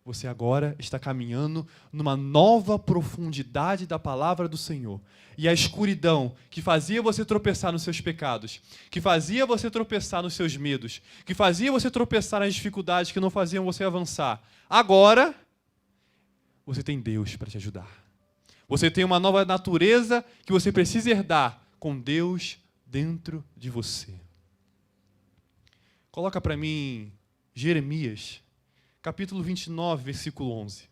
você agora está caminhando numa nova profundidade da palavra do Senhor. E a escuridão que fazia você tropeçar nos seus pecados, que fazia você tropeçar nos seus medos, que fazia você tropeçar nas dificuldades que não faziam você avançar, agora você tem Deus para te ajudar. Você tem uma nova natureza que você precisa herdar com Deus dentro de você. Coloca para mim Jeremias, capítulo 29, versículo 11.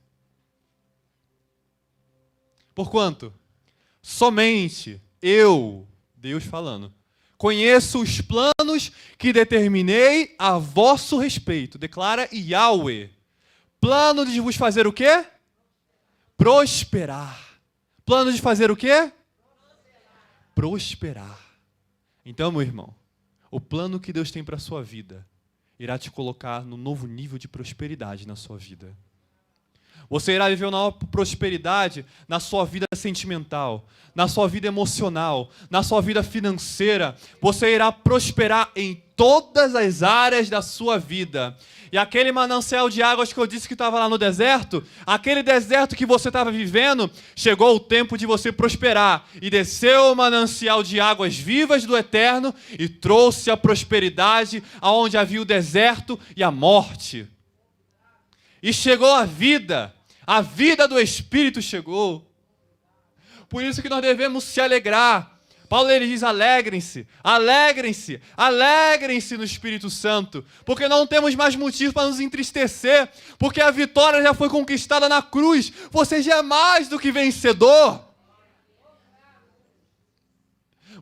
Porquanto, somente eu, Deus falando, conheço os planos que determinei a vosso respeito. Declara Yahweh. Plano de vos fazer o quê? Prosperar. Plano de fazer o quê? Prosperar. Então, meu irmão, o plano que Deus tem para a sua vida irá te colocar no novo nível de prosperidade na sua vida. Você irá viver uma nova prosperidade na sua vida sentimental, na sua vida emocional, na sua vida financeira. Você irá prosperar em todas as áreas da sua vida. E aquele manancial de águas que eu disse que estava lá no deserto, aquele deserto que você estava vivendo, chegou o tempo de você prosperar. E desceu o manancial de águas vivas do Eterno e trouxe a prosperidade aonde havia o deserto e a morte. E chegou a vida do Espírito chegou. Por isso que nós devemos se alegrar. Paulo ele diz: alegrem-se, alegrem-se, alegrem-se no Espírito Santo, porque não temos mais motivo para nos entristecer, porque a vitória já foi conquistada na cruz. Você já é mais do que vencedor.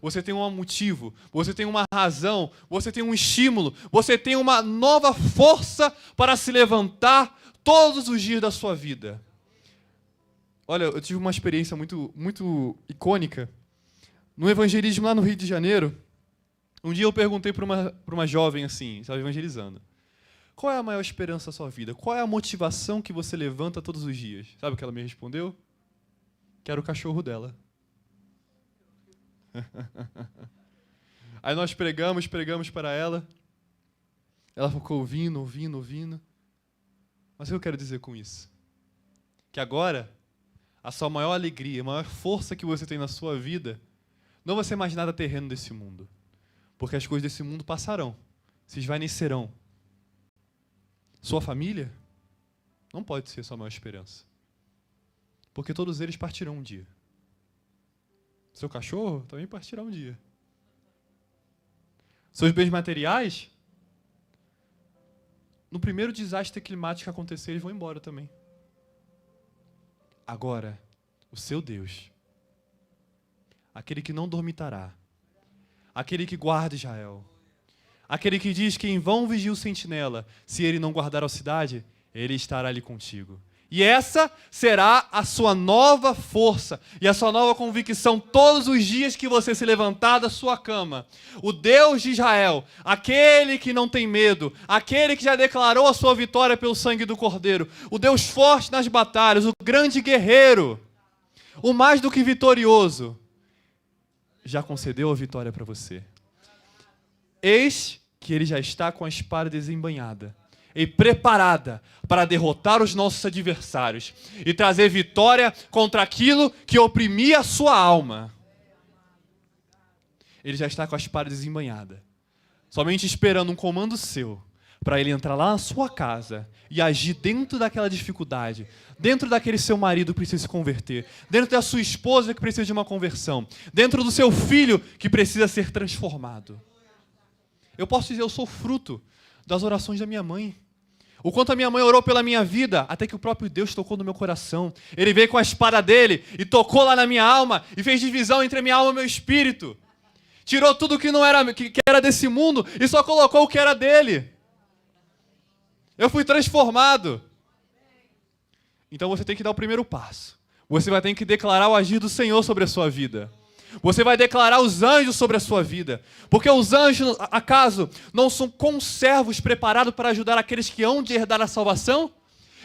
Você tem um motivo, você tem uma razão, você tem um estímulo, você tem uma nova força para se levantar todos os dias da sua vida. Olha, eu tive uma experiência muito icônica. No evangelismo lá no Rio de Janeiro, um dia eu perguntei para uma jovem assim, estava evangelizando: qual é a maior esperança da sua vida? Qual é a motivação que você levanta todos os dias? Sabe o que ela me respondeu? Que era o cachorro dela. Aí nós pregamos para ela. Ela ficou ouvindo. Mas o que eu quero dizer com isso? Que agora, a sua maior alegria, a maior força que você tem na sua vida, não vai ser mais nada terreno desse mundo. Porque as coisas desse mundo passarão, se esvanecerão. Sua família não pode ser sua maior esperança. Porque todos eles partirão um dia. Seu cachorro também partirá um dia. Seus bens materiais, no primeiro desastre climático que acontecer, eles vão embora também. Agora, o seu Deus, aquele que não dormitará, aquele que guarda Israel, aquele que diz que em vão vigia o sentinela, se ele não guardar a cidade, ele estará ali contigo. E essa será a sua nova força e a sua nova convicção todos os dias que você se levantar da sua cama. O Deus de Israel, aquele que não tem medo, aquele que já declarou a sua vitória pelo sangue do Cordeiro, o Deus forte nas batalhas, o grande guerreiro, o mais do que vitorioso, já concedeu a vitória para você. Eis que ele já está com a espada desembainhada e preparada para derrotar os nossos adversários e trazer vitória contra aquilo que oprimia a sua alma. Ele já está com a espada desembainhada, somente esperando um comando seu, para ele entrar lá na sua casa e agir dentro daquela dificuldade, dentro daquele seu marido que precisa se converter, dentro da sua esposa que precisa de uma conversão, dentro do seu filho que precisa ser transformado. Eu posso dizer, eu sou fruto das orações da minha mãe. O quanto a minha mãe orou pela minha vida, até que o próprio Deus tocou no meu coração. Ele veio com a espada dele e tocou lá na minha alma e fez divisão entre a minha alma e o meu espírito. Tirou tudo que não era, que era desse mundo e só colocou o que era dele. Eu fui transformado. Então você tem que dar o primeiro passo. Você vai ter que declarar o agir do Senhor sobre a sua vida. Você vai declarar os anjos sobre a sua vida. Porque os anjos, acaso, não são conservos preparados para ajudar aqueles que hão de herdar a salvação?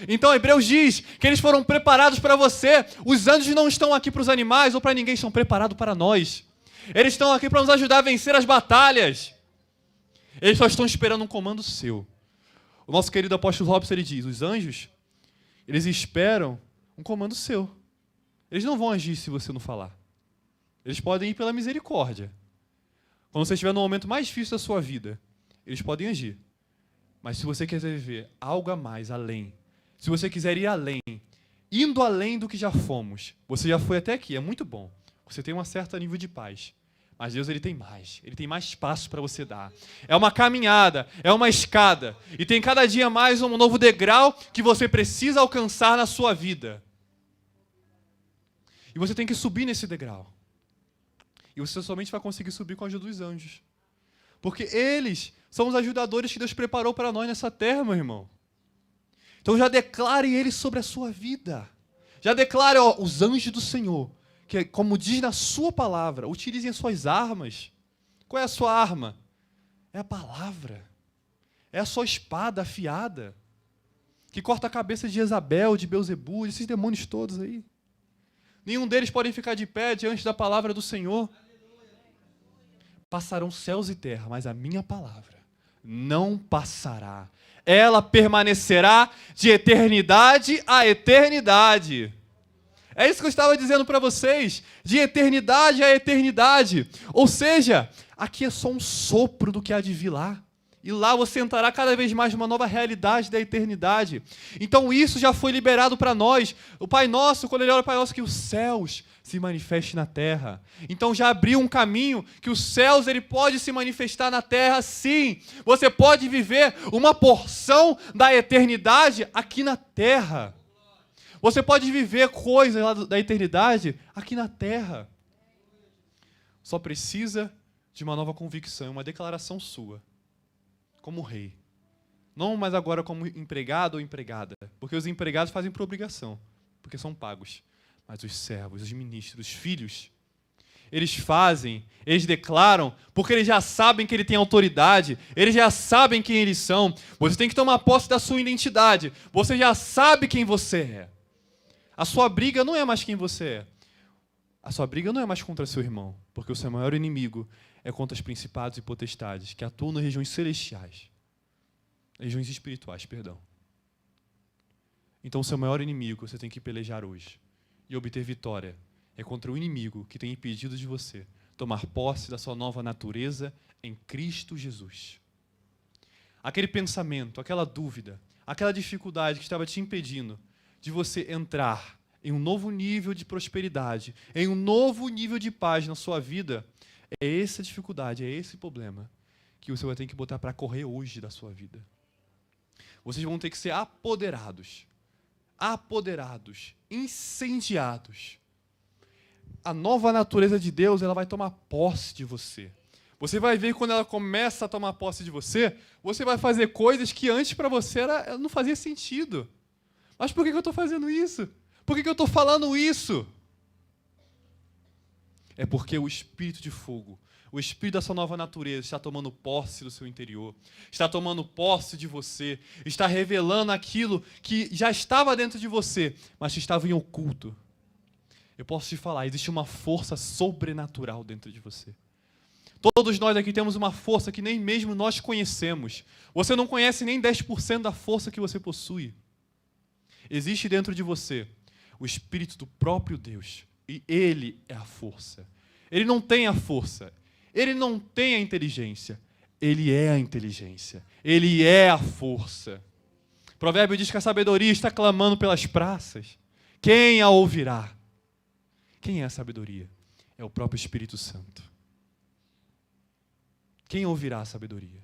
Então Hebreus diz que eles foram preparados para você. Os anjos não estão aqui para os animais ou para ninguém, estão preparados para nós. Eles estão aqui para nos ajudar a vencer as batalhas. Eles só estão esperando um comando seu. O nosso querido apóstolo Robson, ele diz, os anjos, eles esperam um comando seu. Eles não vão agir se você não falar. Eles podem ir pela misericórdia. Quando você estiver no momento mais difícil da sua vida, eles podem agir. Mas se você quiser viver algo a mais, além, se você quiser ir além, indo além do que já fomos, você já foi até aqui, é muito bom. Você tem um certo nível de paz. Mas Deus, ele tem mais passos para você dar. É uma caminhada, é uma escada. E tem cada dia mais um novo degrau que você precisa alcançar na sua vida. E você tem que subir nesse degrau. E você somente vai conseguir subir com a ajuda dos anjos. Porque eles são os ajudadores que Deus preparou para nós nessa terra, meu irmão. Então já declare eles sobre a sua vida. Já declare, os anjos do Senhor, que, como diz na sua palavra, utilizem as suas armas. Qual é a sua arma? É a palavra. É a sua espada afiada, que corta a cabeça de Jezabel, de Beelzebul, esses demônios todos aí. Nenhum deles pode ficar de pé diante da palavra do Senhor. Passarão céus e terra, mas a minha palavra não passará. Ela permanecerá de eternidade a eternidade. É isso que eu estava dizendo para vocês, de eternidade a eternidade. Ou seja, aqui é só um sopro do que há de vir lá. E lá você entrará cada vez mais numa nova realidade da eternidade. Então isso já foi liberado para nós. O Pai Nosso, quando ele ora para nós, que os céus se manifestem na terra. Então já abriu um caminho que os céus ele pode se manifestar na terra, sim. Você pode viver uma porção da eternidade aqui na terra. Você pode viver coisas lá da eternidade aqui na terra. Só precisa de uma nova convicção, uma declaração sua. Como rei. Não mais agora como empregado ou empregada. Porque os empregados fazem por obrigação. Porque são pagos. Mas os servos, os ministros, os filhos, eles fazem, eles declaram, porque eles já sabem que ele tem autoridade, eles já sabem quem eles são. Você tem que tomar posse da sua identidade. Você já sabe quem você é. A sua briga não é mais quem você é. A sua briga não é mais contra seu irmão. Porque o seu maior inimigo é contra os principados e potestades que atuam nas regiões celestiais. Regiões espirituais, perdão. Então, o seu maior inimigo você tem que pelejar hoje e obter vitória é contra o inimigo que tem impedido de você tomar posse da sua nova natureza em Cristo Jesus. Aquele pensamento, aquela dúvida, aquela dificuldade que estava te impedindo de você entrar em um novo nível de prosperidade, em um novo nível de paz na sua vida, é essa dificuldade, é esse problema que você vai ter que botar para correr hoje da sua vida. Vocês vão ter que ser apoderados, incendiados. A nova natureza de Deus, ela vai tomar posse de você. Você vai ver que quando ela começa a tomar posse de você, você vai fazer coisas que antes para você não fazia sentido. Mas por que eu estou fazendo isso? Por que eu estou falando isso? É porque o Espírito de fogo, o Espírito da sua nova natureza está tomando posse do seu interior, está tomando posse de você, está revelando aquilo que já estava dentro de você, mas que estava em oculto. Eu posso te falar, existe uma força sobrenatural dentro de você. Todos nós aqui temos uma força que nem mesmo nós conhecemos. Você não conhece nem 10% da força que você possui. Existe dentro de você o Espírito do próprio Deus. E Ele é a força. Ele não tem a força. Ele não tem a inteligência. Ele é a inteligência. Ele é a força. O provérbio diz que a sabedoria está clamando pelas praças. Quem a ouvirá? Quem é a sabedoria? É o próprio Espírito Santo. Quem ouvirá a sabedoria?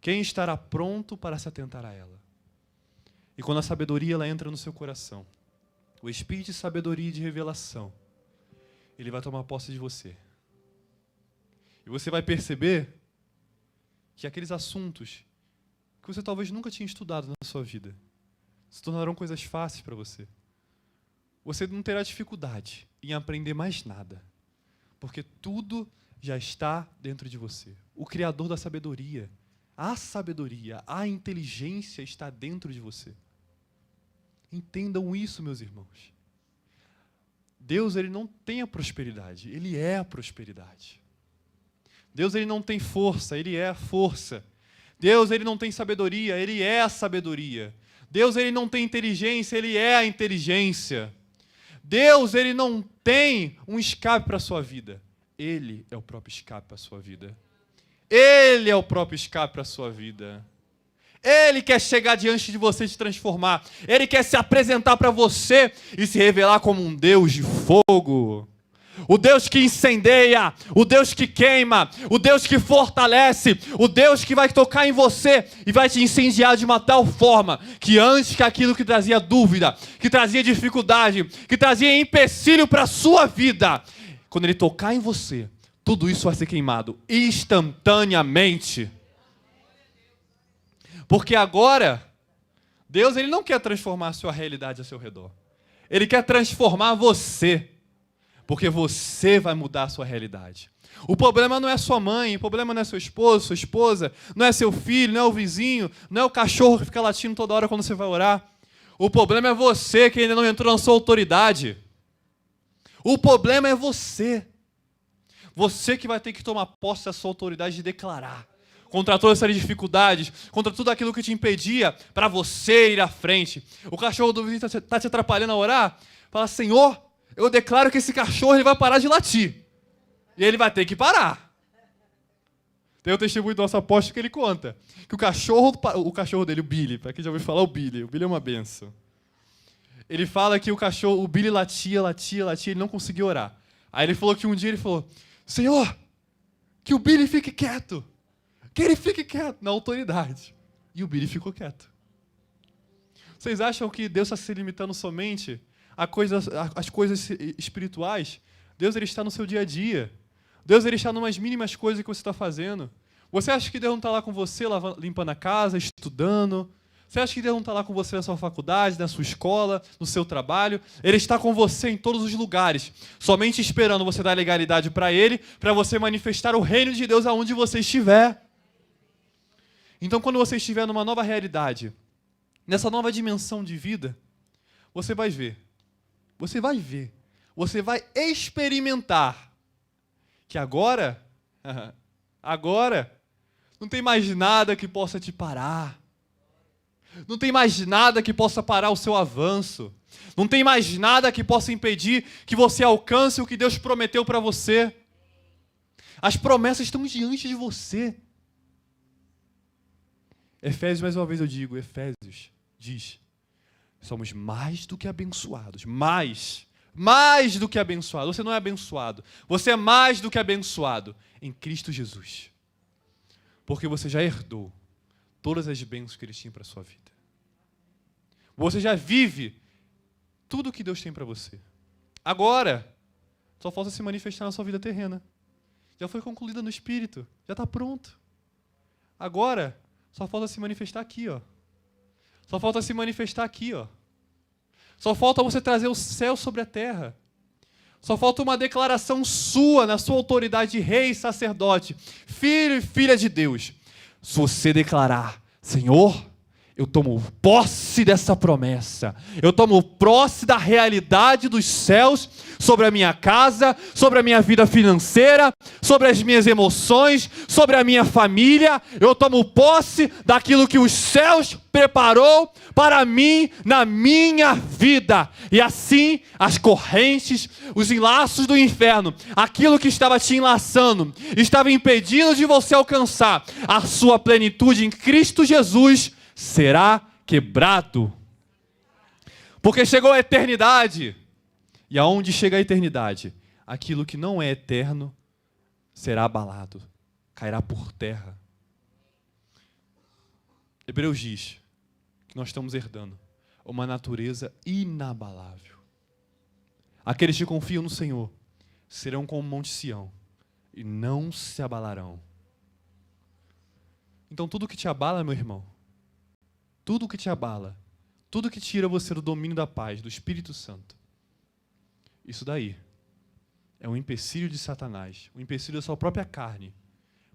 Quem estará pronto para se atentar a ela? E quando a sabedoria ela entra no seu coração, o Espírito de sabedoria e de revelação, ele vai tomar posse de você. E você vai perceber que aqueles assuntos que você talvez nunca tinha estudado na sua vida se tornarão coisas fáceis para você. Você não terá dificuldade em aprender mais nada, Porque tudo já está dentro de você. O Criador da sabedoria, a inteligência está dentro de você. Entendam isso, meus irmãos. Deus, ele não tem a prosperidade, ele é a prosperidade. Deus, ele não tem força, ele é a força. Deus, ele não tem sabedoria, ele é a sabedoria. Deus, ele não tem inteligência, ele é a inteligência. Deus, ele não tem um escape para a sua vida. Ele é o próprio escape para a sua vida. Ele é o próprio escape para a sua vida. Ele quer chegar diante de você e te transformar. Ele quer se apresentar para você e se revelar como um Deus de fogo. O Deus que incendeia, o Deus que queima, o Deus que fortalece, o Deus que vai tocar em você e vai te incendiar de uma tal forma que antes que aquilo que trazia dúvida, que trazia dificuldade, que trazia empecilho para a sua vida, quando Ele tocar em você, tudo isso vai ser queimado instantaneamente. Porque agora, Deus, ele não quer transformar a sua realidade ao seu redor. Ele quer transformar você. Porque você vai mudar a sua realidade. O problema não é sua mãe, o problema não é seu esposo, sua esposa, não é seu filho, não é o vizinho, não é o cachorro que fica latindo toda hora quando você vai orar. O problema é você que ainda não entrou na sua autoridade. O problema é você. Você que vai ter que tomar posse da sua autoridade de declarar. Contra todas essas dificuldades, contra tudo aquilo que te impedia para você ir à frente. O cachorro do vizinho está te atrapalhando a orar? Fala, Senhor, eu declaro que esse cachorro ele vai parar de latir. E ele vai ter que parar. Tem o testemunho do nosso apóstolo que ele conta. Que o cachorro dele, o Billy, para quem já ouviu falar, o Billy é uma benção. Ele fala que o Billy latia, ele não conseguia orar. Aí ele falou que um dia ele falou, Senhor, que o Billy fique quieto. Que ele fique quieto, na autoridade. E o Billy ficou quieto. Vocês acham que Deus está se limitando somente às coisas espirituais? Deus, ele está no seu dia a dia. Deus, ele está numas mínimas coisas que você está fazendo. Você acha que Deus não está lá com você, limpando a casa, estudando? Você acha que Deus não está lá com você na sua faculdade, na sua escola, no seu trabalho? Ele está com você em todos os lugares, somente esperando você dar legalidade para Ele, para você manifestar o reino de Deus aonde você estiver. Então, quando você estiver numa nova realidade, nessa nova dimensão de vida, você vai ver, você vai experimentar que agora, não tem mais nada que possa te parar. Não tem mais nada que possa parar o seu avanço. Não tem mais nada que possa impedir que você alcance o que Deus prometeu para você. As promessas estão diante de você. Efésios, mais uma vez eu digo, Efésios diz, somos mais do que abençoados, mais do que abençoado. Você não é abençoado, você é mais do que abençoado em Cristo Jesus. Porque você já herdou todas as bênçãos que Ele tinha para a sua vida. Você já vive tudo o que Deus tem para você. Agora, só falta se manifestar na sua vida terrena. Já foi concluída no Espírito, já está pronto. Agora, só falta se manifestar aqui, ó. Só falta se manifestar aqui, ó. Só falta você trazer o céu sobre a terra. Só falta uma declaração sua, na sua autoridade de rei e sacerdote, filho e filha de Deus. Se você declarar, Senhor, eu tomo posse dessa promessa, eu tomo posse da realidade dos céus sobre a minha casa, sobre a minha vida financeira, sobre as minhas emoções, sobre a minha família, eu tomo posse daquilo que os céus preparou para mim na minha vida. E assim, as correntes, os enlaços do inferno, aquilo que estava te enlaçando, estava impedindo de você alcançar a sua plenitude em Cristo Jesus, será quebrado. Porque chegou a eternidade. E aonde chega a eternidade, aquilo que não é eterno será abalado, cairá por terra. Hebreus diz que nós estamos herdando uma natureza inabalável. Aqueles que confiam no Senhor serão como o Monte Sião e não se abalarão. Então tudo que te abala, meu irmão, tudo que te abala, tudo que tira você do domínio da paz, do Espírito Santo, isso daí é um empecilho de Satanás, um empecilho da sua própria carne,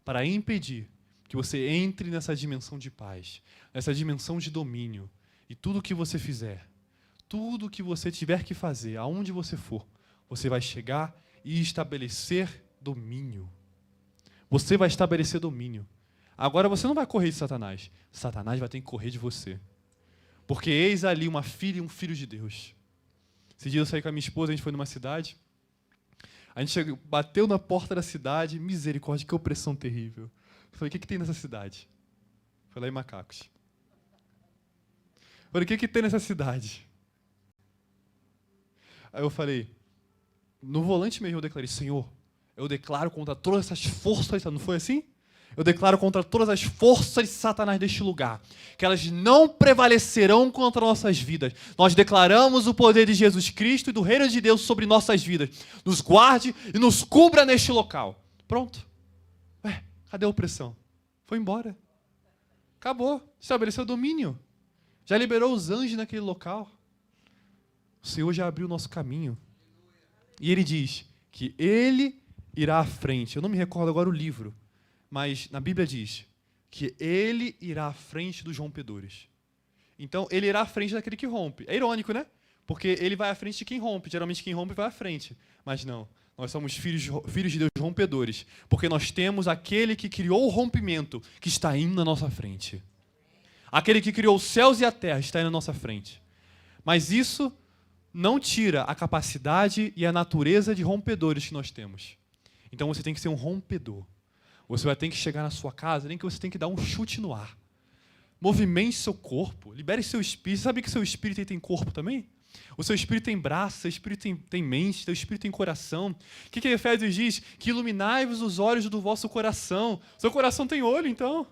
para impedir que você entre nessa dimensão de paz, nessa dimensão de domínio. E tudo que você fizer, tudo que você tiver que fazer, aonde você for, você vai chegar e estabelecer domínio. Você vai estabelecer domínio. Agora você não vai correr de Satanás. Satanás vai ter que correr de você. Porque eis ali uma filha e um filho de Deus. Esse dia eu saí com a minha esposa, a gente foi numa cidade. A gente chegou, bateu na porta da cidade, misericórdia, que opressão terrível. Eu falei, o que tem nessa cidade? Foi lá em Macacos. Eu falei, o que tem nessa cidade? Aí eu falei, no volante mesmo eu declarei, Senhor, eu declaro contra todas essas forças, não foi assim? Eu declaro contra todas as forças de Satanás deste lugar, que elas não prevalecerão contra nossas vidas. Nós declaramos o poder de Jesus Cristo e do reino de Deus sobre nossas vidas. Nos guarde e nos cubra neste local. Pronto. Cadê a opressão? Foi embora. Acabou. Estabeleceu domínio. Já liberou os anjos naquele local. O Senhor já abriu o nosso caminho. E Ele diz que Ele irá à frente. Eu não me recordo agora o livro, mas na Bíblia diz que Ele irá à frente dos rompedores. Então, Ele irá à frente daquele que rompe. É irônico, né? Porque Ele vai à frente de quem rompe. Geralmente quem rompe vai à frente. Mas não. Nós somos filhos de Deus rompedores. Porque nós temos aquele que criou o rompimento, que está indo na nossa frente. Aquele que criou os céus e a terra está indo na nossa frente. Mas isso não tira a capacidade e a natureza de rompedores que nós temos. Então você tem que ser um rompedor. Você vai ter que chegar na sua casa, nem que você tem que dar um chute no ar. Movimente seu corpo, libere seu espírito. Sabe que seu espírito tem corpo também? O seu espírito tem braço, seu espírito tem mente, seu espírito tem coração. O que Efésios diz? Que iluminai-vos os olhos do vosso coração. Seu coração tem olho, então.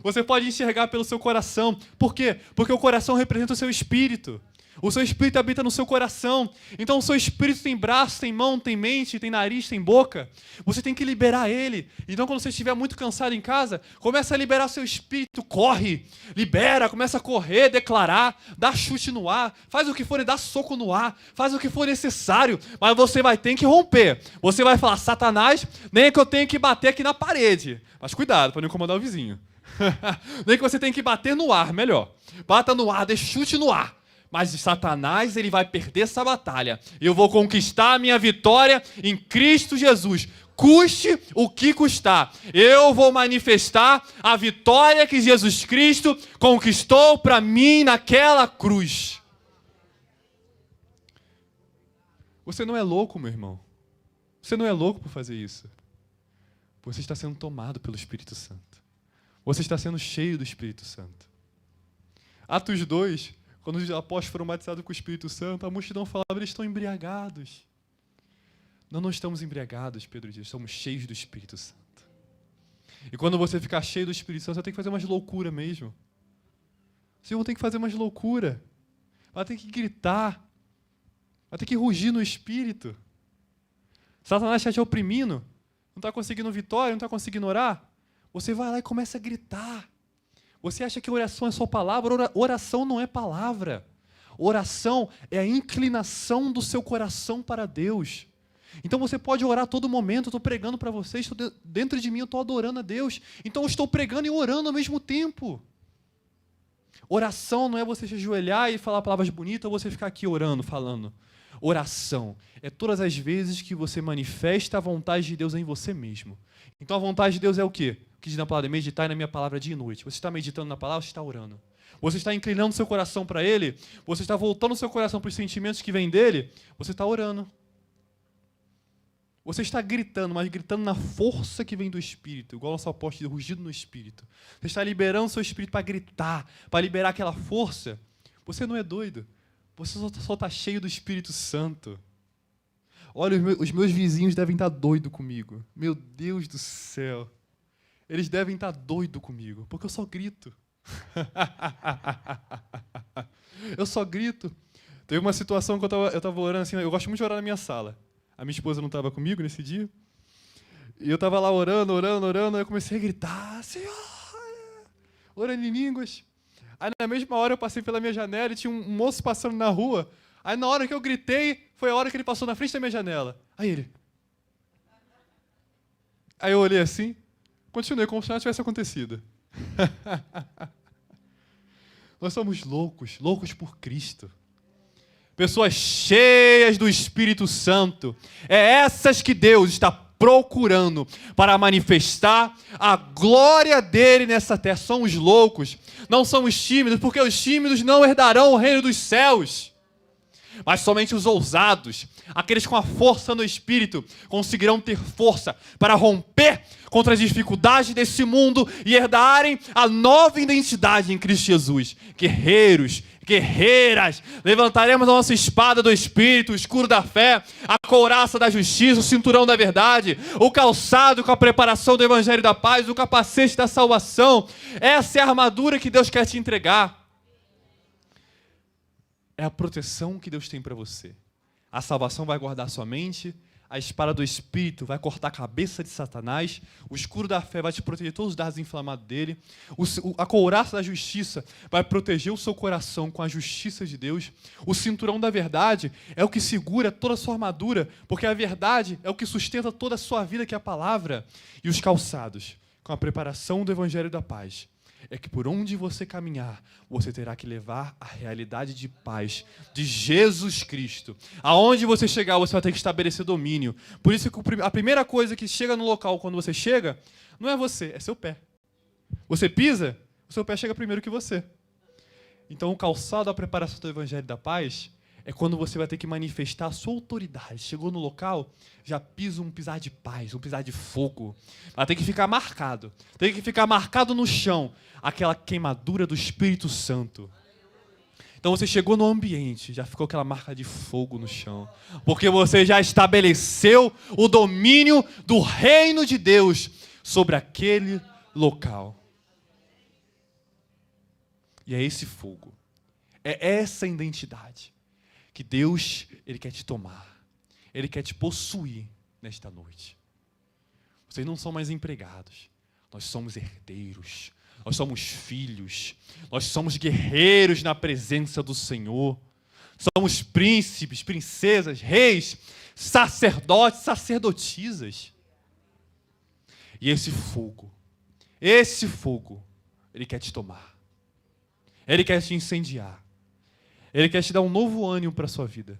Você pode enxergar pelo seu coração. Por quê? Porque o coração representa o seu espírito. O seu espírito habita no seu coração. Então o seu espírito tem braço, tem mão, tem mente, tem nariz, tem boca. Você tem que liberar ele. Então quando você estiver muito cansado em casa, começa a liberar seu espírito. Corre, libera, começa a correr, declarar, dá chute no ar, faz o que for, dá soco no ar, faz o que for necessário. Mas você vai ter que romper. Você vai falar, Satanás, nem que eu tenha que bater aqui na parede. Mas cuidado para não incomodar o vizinho. Nem que você tenha que bater no ar, melhor. Bata no ar, dê chute no ar. Mas Satanás, ele vai perder essa batalha. Eu vou conquistar a minha vitória em Cristo Jesus. Custe o que custar. Eu vou manifestar a vitória que Jesus Cristo conquistou para mim naquela cruz. Você não é louco, meu irmão. Você não é louco por fazer isso. Você está sendo tomado pelo Espírito Santo. Você está sendo cheio do Espírito Santo. Atos 2... Quando os apóstolos foram batizados com o Espírito Santo, a multidão falava, eles estão embriagados. Não estamos embriagados, Pedro diz, somos cheios do Espírito Santo. E quando você ficar cheio do Espírito Santo, você tem que fazer umas loucuras mesmo. Você não tem que fazer umas loucuras. Vai ter que gritar. Vai ter que rugir no Espírito. Satanás está te oprimindo. Não está conseguindo vitória, não está conseguindo orar. Você vai lá e começa a gritar. Você acha que oração é só palavra? Oração não é palavra. Oração é a inclinação do seu coração para Deus. Então você pode orar a todo momento. Eu estou pregando para vocês, dentro de mim eu estou adorando a Deus. Então eu estou pregando e orando ao mesmo tempo. Oração não é você se ajoelhar e falar palavras bonitas ou você ficar aqui orando, falando. Oração é todas as vezes que você manifesta a vontade de Deus em você mesmo. Então a vontade de Deus é o quê? Que diz na palavra, meditar na minha palavra dia e noite. Você está meditando na palavra, você está orando. Você está inclinando seu coração para Ele, você está voltando seu coração para os sentimentos que vêm dEle, você está orando. Você está gritando, mas gritando na força que vem do Espírito, igual o nosso apóstolo, rugido no Espírito. Você está liberando seu Espírito para gritar, para liberar aquela força. Você não é doido. Você só está cheio do Espírito Santo. Olha, os meus vizinhos devem estar doidos comigo. Meu Deus do céu. Eles devem estar doidos comigo, porque eu só grito. Eu só grito. Teve uma situação que eu estava orando assim, eu gosto muito de orar na minha sala. A minha esposa não estava comigo nesse dia. E eu estava lá orando, aí eu comecei a gritar, Senhor, orando em línguas. Aí na mesma hora eu passei pela minha janela e tinha um moço passando na rua. Aí na hora que eu gritei, foi a hora que ele passou na frente da minha janela. Aí ele... Aí eu olhei assim, continuei como se nada tivesse acontecido. Nós somos loucos, loucos por Cristo. Pessoas cheias do Espírito Santo. É essas que Deus está procurando para manifestar a glória dele nessa terra. São os loucos, não são os tímidos, porque os tímidos não herdarão o reino dos céus. Mas somente os ousados, aqueles com a força no Espírito, conseguirão ter força para romper contra as dificuldades desse mundo e herdarem a nova identidade em Cristo Jesus. Guerreiros, guerreiras, levantaremos a nossa espada do Espírito, o escudo da fé, a couraça da justiça, o cinturão da verdade, o calçado com a preparação do Evangelho da paz, o capacete da salvação. Essa é a armadura que Deus quer te entregar. É a proteção que Deus tem para você. A salvação vai guardar sua mente, a espada do Espírito vai cortar a cabeça de Satanás, o escudo da fé vai te proteger todos os dardos inflamados dele, a couraça da justiça vai proteger o seu coração com a justiça de Deus, o cinturão da verdade é o que segura toda a sua armadura, porque a verdade é o que sustenta toda a sua vida, que é a palavra, e os calçados, com a preparação do Evangelho da paz. É que por onde você caminhar, você terá que levar a realidade de paz de Jesus Cristo. Aonde você chegar, você vai ter que estabelecer domínio. Por isso que a primeira coisa que chega no local quando você chega, não é você, é seu pé. Você pisa, o seu pé chega primeiro que você. Então o calçado da preparação do Evangelho da paz é quando você vai ter que manifestar a sua autoridade. Chegou no local, já pisa um pisar de paz, um pisar de fogo. Vai ter que ficar marcado. Tem que ficar marcado no chão aquela queimadura do Espírito Santo. Então você chegou no ambiente, já ficou aquela marca de fogo no chão. Porque você já estabeleceu o domínio do reino de Deus sobre aquele local. E é esse fogo. É essa identidade que Deus, Ele quer te tomar. Ele quer te possuir nesta noite. Vocês não são mais empregados. Nós somos herdeiros. Nós somos filhos. Nós somos guerreiros na presença do Senhor. Somos príncipes, princesas, reis, sacerdotes, sacerdotisas. E esse fogo, Ele quer te tomar. Ele quer te incendiar. Ele quer te dar um novo ânimo para a sua vida.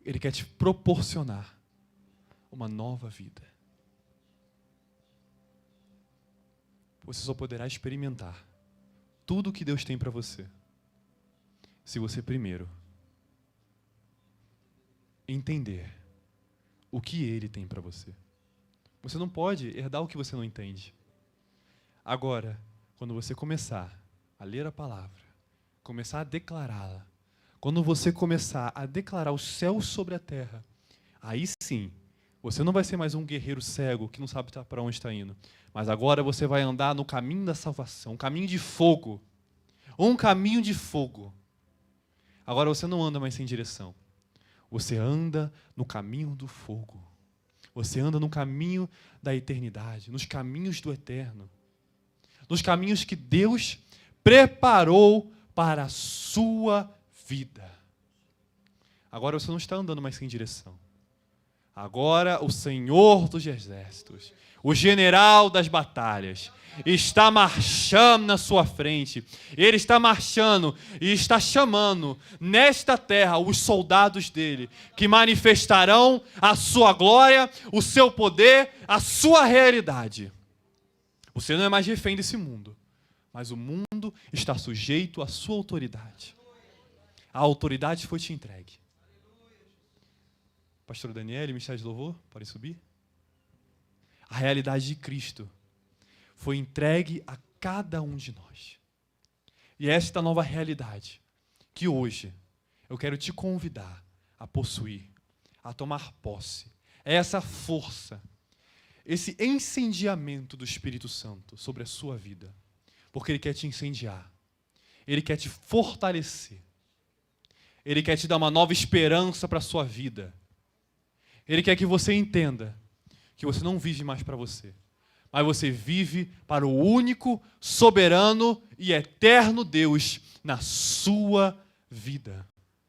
Ele quer te proporcionar uma nova vida. Você só poderá experimentar tudo o que Deus tem para você se você primeiro entender o que Ele tem para você. Você não pode herdar o que você não entende. Agora, quando você começar a ler a palavra, começar a declará-la, quando você começar a declarar os céus sobre a terra, aí sim, você não vai ser mais um guerreiro cego que não sabe para onde está indo, mas agora você vai andar no caminho da salvação, um caminho de fogo, um caminho de fogo. Agora você não anda mais sem direção, você anda no caminho do fogo, você anda no caminho da eternidade, nos caminhos do eterno, nos caminhos que Deus preparou para a sua vida. Agora você não está andando mais sem direção. Agora o Senhor dos Exércitos, o general das batalhas, está marchando na sua frente. Ele está marchando e está chamando nesta terra os soldados dele, que manifestarão a sua glória, o seu poder, a sua realidade. Você não é mais refém desse mundo, mas o mundo está sujeito à sua autoridade. A autoridade foi te entregue. Pastor Daniel, ministério de louvor, podem subir? A realidade de Cristo foi entregue a cada um de nós. E esta nova realidade, que hoje eu quero te convidar a possuir, a tomar posse, é essa força, esse incendiamento do Espírito Santo sobre a sua vida. Porque Ele quer te incendiar. Ele quer te fortalecer. Ele quer te dar uma nova esperança para a sua vida. Ele quer que você entenda que você não vive mais para você, mas você vive para o único, soberano e eterno Deus na sua vida.